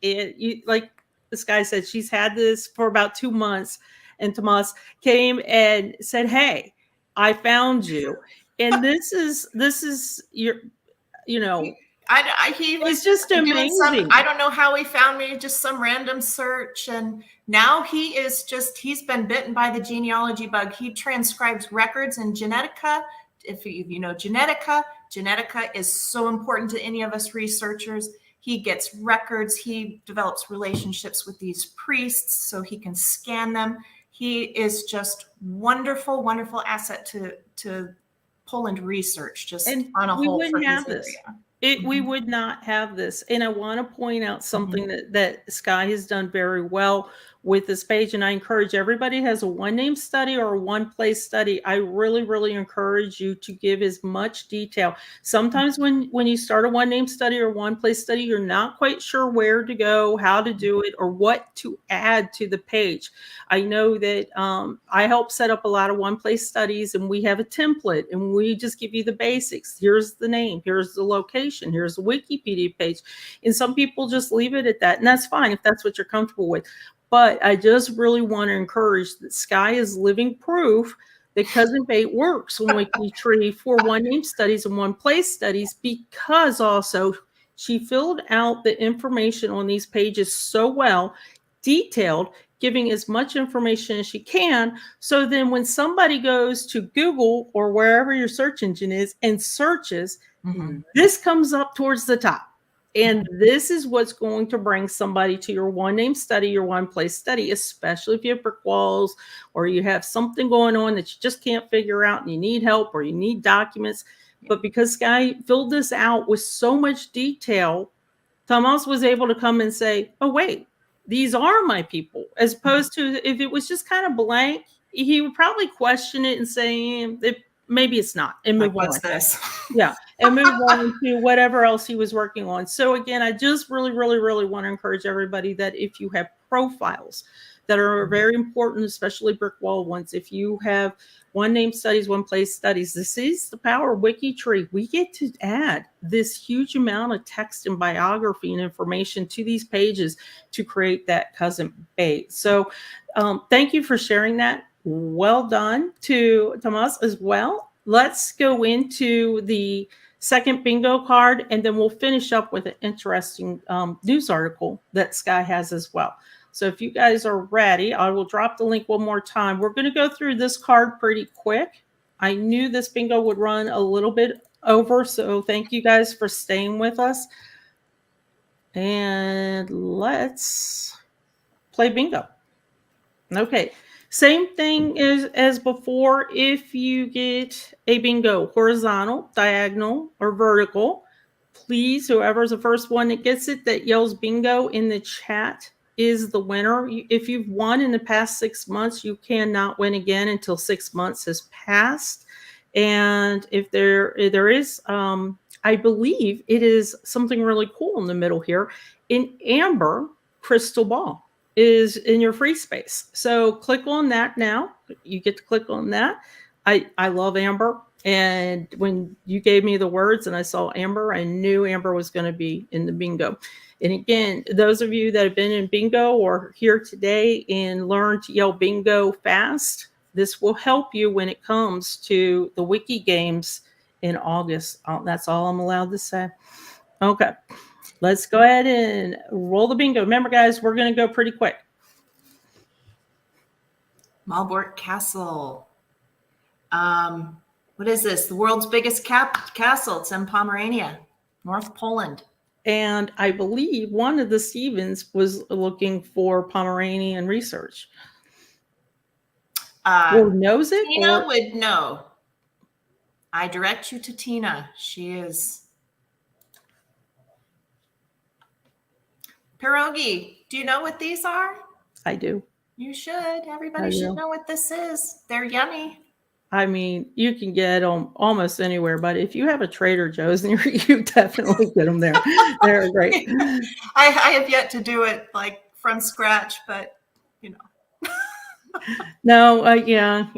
Like this guy said, she's had this for about 2 months. And Tomas came and said, hey, I found you. And this is your, he was just amazing. I don't know how he found me, just some random search. And now he's been bitten by the genealogy bug. He transcribes records in Genetica. If you know Genetica is so important to any of us researchers. He gets records. He develops relationships with these priests so he can scan them. He is just wonderful, wonderful asset to Poland research, just on a whole. We wouldn't have this. We would not have this. And I want to point out something that Sky has done very well with this page. And I encourage everybody who has a one name study or a one place study. I really, really encourage you to give as much detail. Sometimes when you start a one name study or one place study, you're not quite sure where to go, how to do it, or what to add to the page. I know that I help set up a lot of one place studies, and we have a template and we just give you the basics. Here's the name, here's the location, here's the Wikipedia page. And some people just leave it at that, and that's fine if that's what you're comfortable with. But I just really want to encourage that Sky is living proof that Cousin Bate works on WikiTree for one name studies and one place studies, because also she filled out the information on these pages so well, detailed, giving as much information as she can. So then when somebody goes to Google or wherever your search engine is and searches, this comes up towards the top. And this is what's going to bring somebody to your one name study, your one place study, especially if you have brick walls or you have something going on that you just can't figure out and you need help or you need documents. But because Sky filled this out with so much detail, Thomas was able to come and say, oh, wait, these are my people, as opposed to if it was just kind of blank, he would probably question it and say, maybe it's not, and move on. What's this? Yeah, and move on to whatever else he was working on. So again, I just really, really, really want to encourage everybody that if you have profiles that are very important, especially brick wall ones, if you have one name studies, one place studies, this is the power of WikiTree. We get to add this huge amount of text and biography and information to these pages to create that Cousin Bate. So thank you for sharing that. Well done to Tomas as well. Let's go into the second bingo card, and then we'll finish up with an interesting news article that Sky has as well. So if you guys are ready, I will drop the link one more time. We're going to go through this card pretty quick. I knew this bingo would run a little bit over, so thank you guys for staying with us. And let's play bingo. Okay. Same thing as before. If you get a bingo horizontal, diagonal, or vertical, please, whoever's the first one that gets it that yells bingo in the chat is the winner. If you've won in the past 6 months, you cannot win again until 6 months has passed. And if there is, I believe it is something really cool in the middle here. In amber, crystal ball is in your free space. So click on that now. You get to click on that. I love amber. And when you gave me the words and I saw amber, I knew amber was going to be in the bingo. And again, those of you that have been in bingo or here today and learned to yell bingo fast, this will help you when it comes to the Wiki Games in August. That's all I'm allowed to say. Okay. Let's go ahead and roll the bingo. Remember, guys, we're going to go pretty quick. Malbork Castle. What is this? The world's biggest castle. It's in Pomerania, North Poland. And I believe one of the Stevens was looking for Pomeranian research. Or knows it? Tina would know. I direct you to Tina. She is... Pierogi, do you know what these are? I do. You should. Everybody should know what this is. They're yummy. I mean, you can get them almost anywhere, but if you have a Trader Joe's near you, definitely get them there. They're great. I have yet to do it like from scratch, but you know. No, yeah,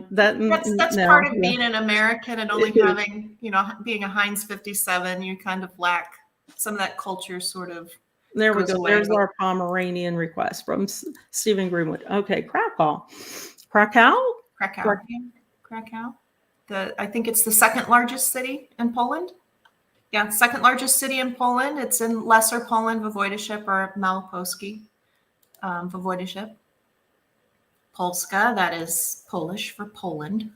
That's part of being an American and only having, being a Heinz 57. You kind of lack some of that culture, sort of. There we go. There's our Pomeranian request from Stephen Greenwood. Okay, Krakow. I think it's the second largest city in Poland. Yeah, second largest city in Poland. It's in Lesser Poland Voivodeship or Małopolski Voivodeship. Polska, that is Polish for Poland.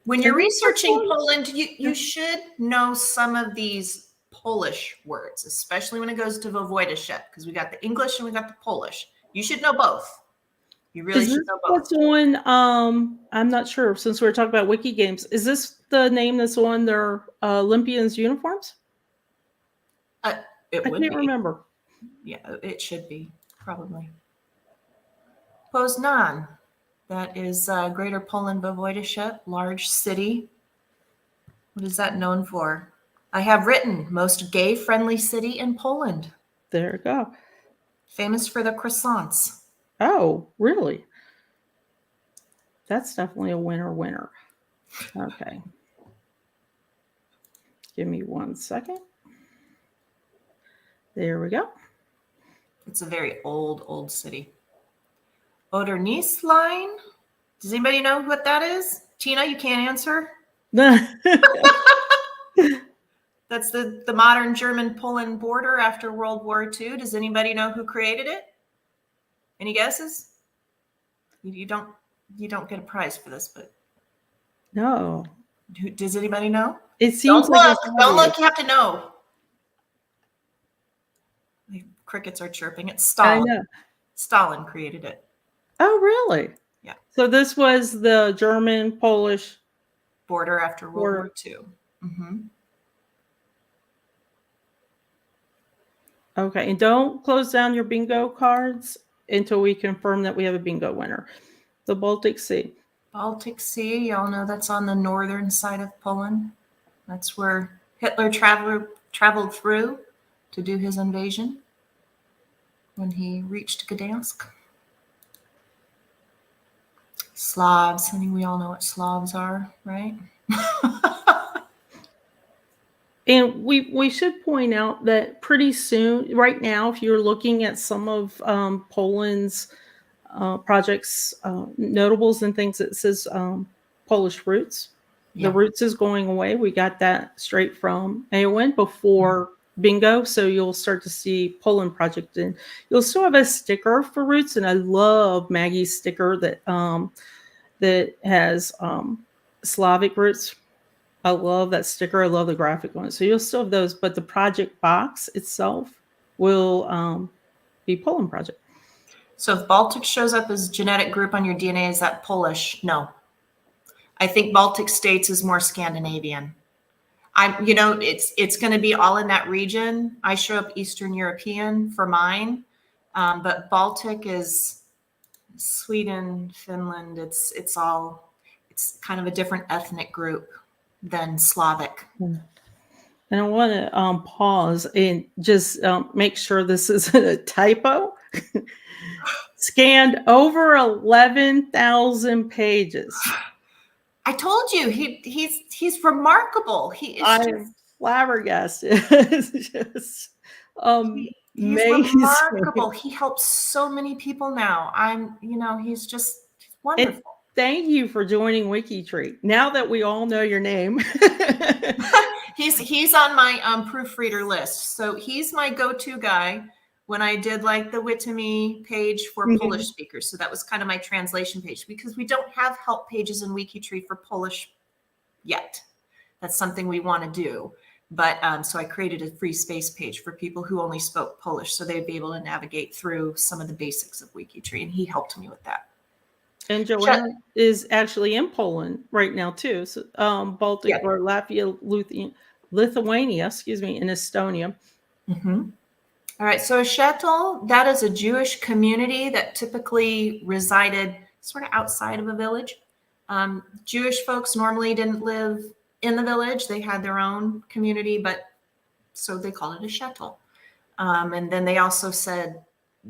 When you're researching Poland, you should know some of these Polish words, especially when it goes to Voivodeship, because we got the English and we got the Polish. You should know both. You really should know both. What's on? I'm not sure. Since we're talking about Wiki Games, is this the name that's on their Olympians uniforms? I can't remember. Yeah, it should be probably. Poznan. That is Greater Poland Voivodeship, large city. What is that known for? I have written most gay-friendly city in Poland. There you go. Famous for the croissants. Oh, really? That's definitely a winner. Okay. Give me 1 second. There we go. It's a very old city. Odernisline. Does anybody know what that is? Tina, you can't answer. That's the modern German-Poland border after World War II. Does anybody know who created it? Any guesses? You don't get a prize for this, but No. Does anybody know? It seems Don't like look. it's Don't obvious. look. You have to know. The crickets are chirping. It's I Stalin. know. Stalin created it. Oh, really? Yeah. So this was the German-Polish Border after World border. War II. Mm-hmm. Okay, and don't close down your bingo cards until we confirm that we have a bingo winner. The Baltic Sea. Baltic Sea, y'all know that's on the northern side of Poland. That's where Hitler traveled through to do his invasion when he reached Gdansk. Slavs, I mean, we all know what Slavs are, right? And we should point out that pretty soon, right now, if you're looking at some of Poland's projects, notables and things, it says Polish roots. Yeah. The roots is going away. We got that straight from Eowyn before bingo. So you'll start to see Poland project, and you'll still have a sticker for roots. And I love Maggie's sticker that that has Slavic roots. I love that sticker. I love the graphic on it. So you'll still have those, but the project box itself will be Poland project. So if Baltic shows up as genetic group on your DNA, is that Polish? No. I think Baltic states is more Scandinavian. It's going to be all in that region. I show up Eastern European for mine, but Baltic is Sweden, Finland. It's kind of a different ethnic group than Slavic. And I want to pause and just make sure this isn't a typo. Scanned over 11,000 pages. I told you he's remarkable. He is I'm flabbergasted. Just he's amazing. remarkable. He helps so many people now. He's wonderful. And thank you for joining WikiTree. Now that we all know your name. He's on my proofreader list. So he's my go-to guy when I did like the Witamy page for Polish speakers. So that was kind of my translation page, because we don't have help pages in WikiTree for Polish yet. That's something we want to do. But so I created a free space page for people who only spoke Polish, so they'd be able to navigate through some of the basics of WikiTree, and he helped me with that. And Joanna is actually in Poland right now too. So Baltic or Latvia, Lithuania, and Estonia. Mm-hmm. All right, so a shtetl, that is a Jewish community that typically resided sort of outside of a village. Jewish folks normally didn't live in the village. They had their own community, but so they called it a shtetl. And then they also said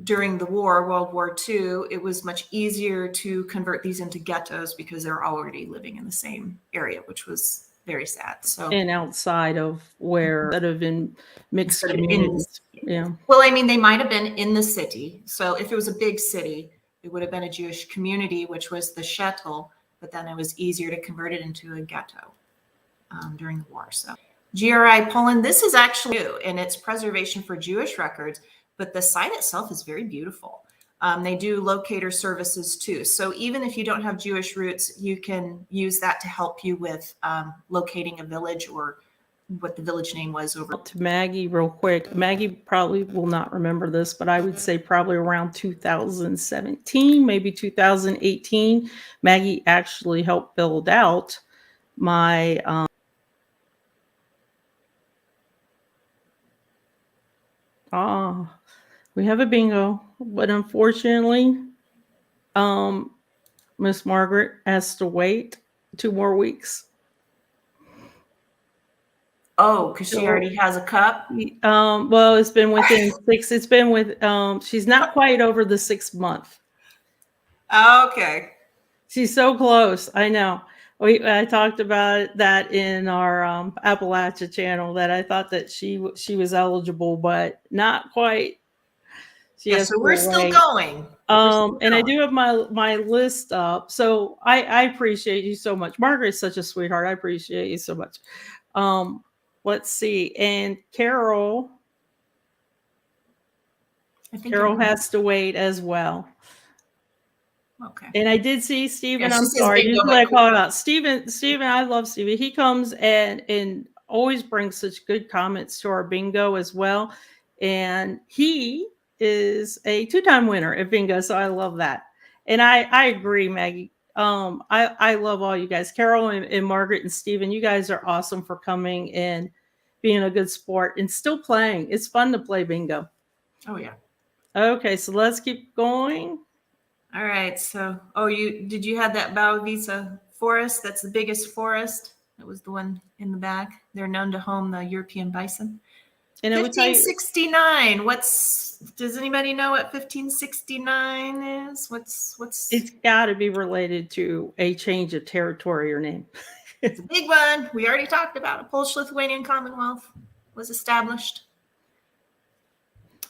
during the war, World War II, it was much easier to convert these into ghettos because they're already living in the same area, which was very sad. So and outside of where, instead of in mixed communities. Yeah. Well, I mean, they might have been in the city. So if it was a big city, it would have been a Jewish community, which was the shtetl, but then it was easier to convert it into a ghetto during the war. So GRI Poland, this is actually new in its preservation for Jewish records, but the site itself is very beautiful. They do locator services too. So even if you don't have Jewish roots, you can use that to help you with locating a village or what the village name was over. To Maggie real quick. Maggie probably will not remember this, but I would say probably around 2017, maybe 2018, Maggie actually helped build out my we have a bingo, but unfortunately Miss Margaret has to wait 2 more weeks. Oh, because she already has a cup. Well, it's been within 6. It's been with. She's not quite over the 6th month. Okay. She's so close. I know. I talked about that in our Appalachia channel, that I thought that she was eligible, but not quite. She Yeah, has so to we're still wait. going. And I do have my list up. So I appreciate you so much. Margaret's such a sweetheart. I appreciate you so much. Let's see. And Carol has to wait as well. Okay. And I did see Stephen. Yeah, I'm sorry. Usually I call it out. Stephen, I love Stephen. He comes and always brings such good comments to our bingo as well. And he is a 2-time winner at bingo. So I love that. And I agree, Maggie. I love all you guys. Carol and Margaret and Stephen, you guys are awesome for coming and being a good sport and still playing. It's fun to play bingo. Oh, yeah. Okay, so let's keep going. All right. So, did you have that Boavista forest? That's the biggest forest. That was the one in the back. They're known to home the European bison. And 1569. Does anybody know what 1569 is? What's It's got to be related to a change of territory or name. It's a big one. We already talked about it. Polish-Lithuanian Commonwealth was established.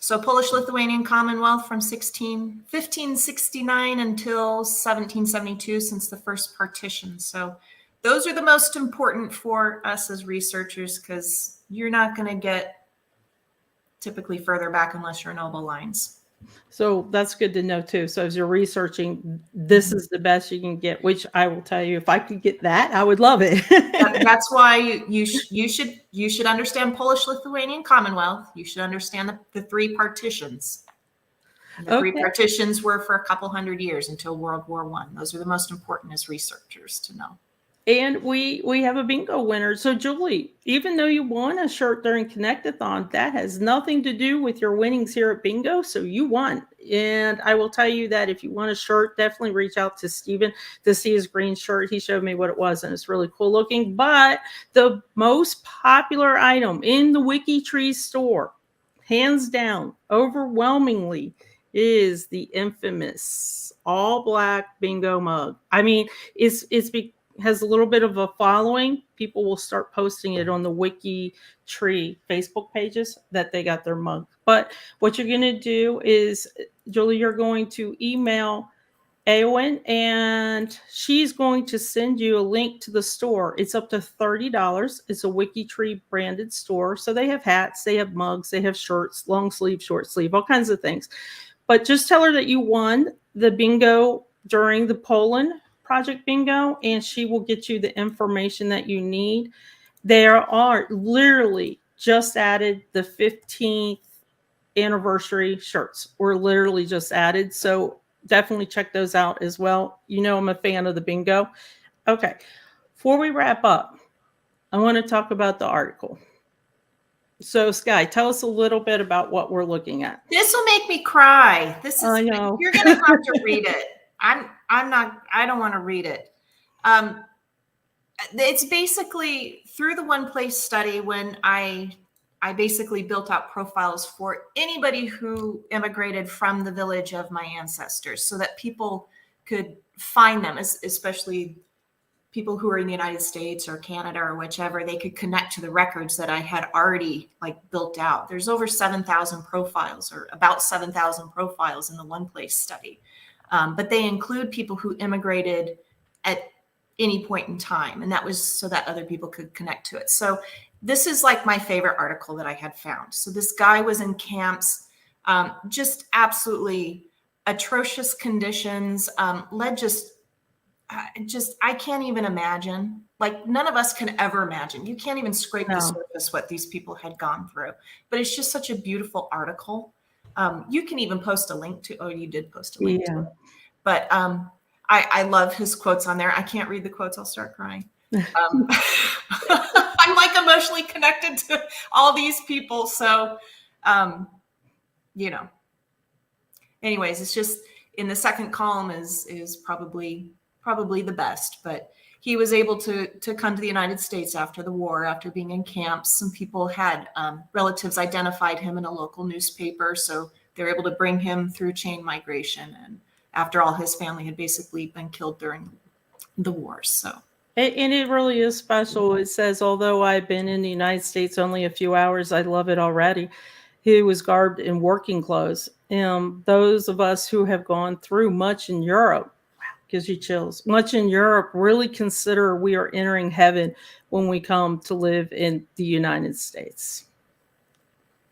So Polish-Lithuanian Commonwealth from 1569 until 1772, since the first partition. So those are the most important for us as researchers, because you're not going to get typically further back unless you're noble lines. So that's good to know too. So as you're researching, this is the best you can get, which I will tell you, if I could get that, I would love it. That's why you should understand Polish-Lithuanian Commonwealth. You should understand the 3 partitions. And the 3 partitions were for a couple hundred years until World War I. Those are the most important as researchers to know. And we have a bingo winner. So Julie, even though you won a shirt during Connect-a-thon, that has nothing to do with your winnings here at bingo. So you won. And I will tell you that if you want a shirt, definitely reach out to Stephen to see his green shirt. He showed me what it was, and it's really cool looking. But the most popular item in the WikiTree store, hands down, overwhelmingly, is the infamous all black bingo mug. I mean, has a little bit of a following. People will start posting it on the WikiTree Facebook pages that they got their mug. But what you're going to do is, Julie, you're going to email Eowyn, and she's going to send you a link to the store. It's up to $30. It's a WikiTree branded store. So they have hats, they have mugs, they have shirts, long sleeve, short sleeve, all kinds of things. But just tell her that you won the bingo during the Poland Project Bingo, and she will get you the information that you need. There are literally just added the 15th anniversary shirts were literally just added. So definitely check those out as well. You know, I'm a fan of the bingo. Okay. Before we wrap up, I want to talk about the article. So Sky, tell us a little bit about what we're looking at. This will make me cry. I know. You're going to have to read it. I don't want to read it. It's basically through the One Place study, when I basically built out profiles for anybody who immigrated from the village of my ancestors, so that people could find them, especially people who are in the United States or Canada or whichever. They could connect to the records that I had already built out. There's over 7,000 profiles, or about 7,000 profiles in the One Place study. But they include people who immigrated at any point in time. And that was so that other people could connect to it. So this is my favorite article that I had found. So this guy was in camps, just absolutely atrocious conditions, I can't even imagine. None of us can ever imagine. You can't even scrape the surface what these people had gone through. But it's just such a beautiful article. You can even post a link to, you did post a link to it. But I love his quotes on there. I can't read the quotes. I'll start crying. I'm emotionally connected to all these people. So, anyways, in the second column is probably the best, but he was able to come to the United States after the war, after being in camps. Some people had relatives identified him in a local newspaper, so they were able to bring him through chain migration. And after all, his family had basically been killed during the war. So. And it really is special. It says, although I've been in the United States only a few hours, I love it already. He was garbed in working clothes. Those of us who have gone through much in Europe, gives you chills. Much in Europe really consider we are entering heaven when we come to live in the United States.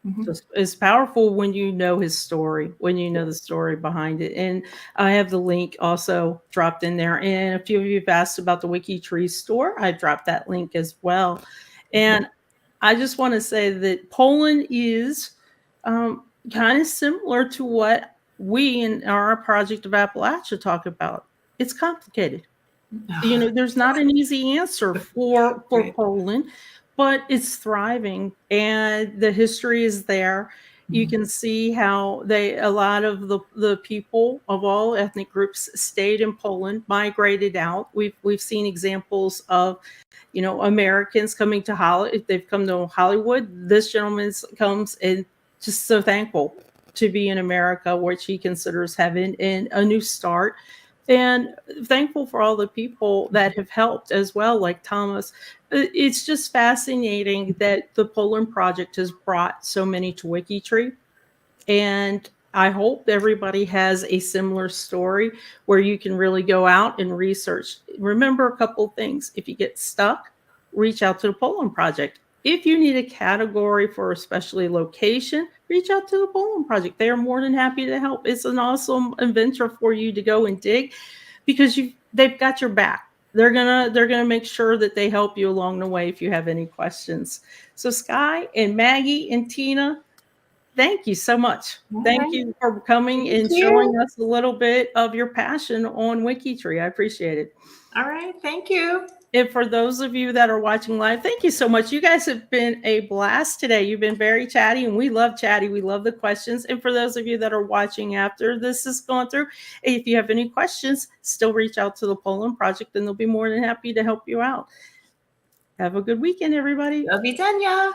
Mm-hmm. It's powerful when you know his story, when you know the story behind it. And I have the link also dropped in there. And a few of you have asked about the WikiTree store. I dropped that link as well. And I just want to say that Poland is kind of similar to what we in our Project of Appalachia talk about. It's complicated. There's not an easy answer for Right. Poland, but it's thriving and the history is there. You can see how a lot of the people of all ethnic groups stayed in Poland, migrated out. We've seen examples of, Americans coming to Hollywood. They've come to Hollywood. This gentleman comes and just so thankful to be in America, which he considers heaven and a new start. And thankful for all the people that have helped as well, like Thomas. It's just fascinating that the Poland Project has brought so many to WikiTree. And I hope everybody has a similar story where you can really go out and research. Remember a couple things. If you get stuck, reach out to the Poland Project. If you need a category for especially location, reach out to the Poland Project. They are more than happy to help. It's an awesome adventure for you to go and dig because they've got your back. They're gonna make sure that they help you along the way if you have any questions. So Sky and Maggie and Tina, thank you so much. Thank you for coming and showing us a little bit of your passion on WikiTree. I appreciate it. All right, thank you. And for those of you that are watching live, thank you so much. You guys have been a blast today. You've been very chatty, and we love chatty. We love the questions. And for those of you that are watching after this has gone through, if you have any questions, still reach out to the Poland Project, and they'll be more than happy to help you out. Have a good weekend, everybody. Do widzenia.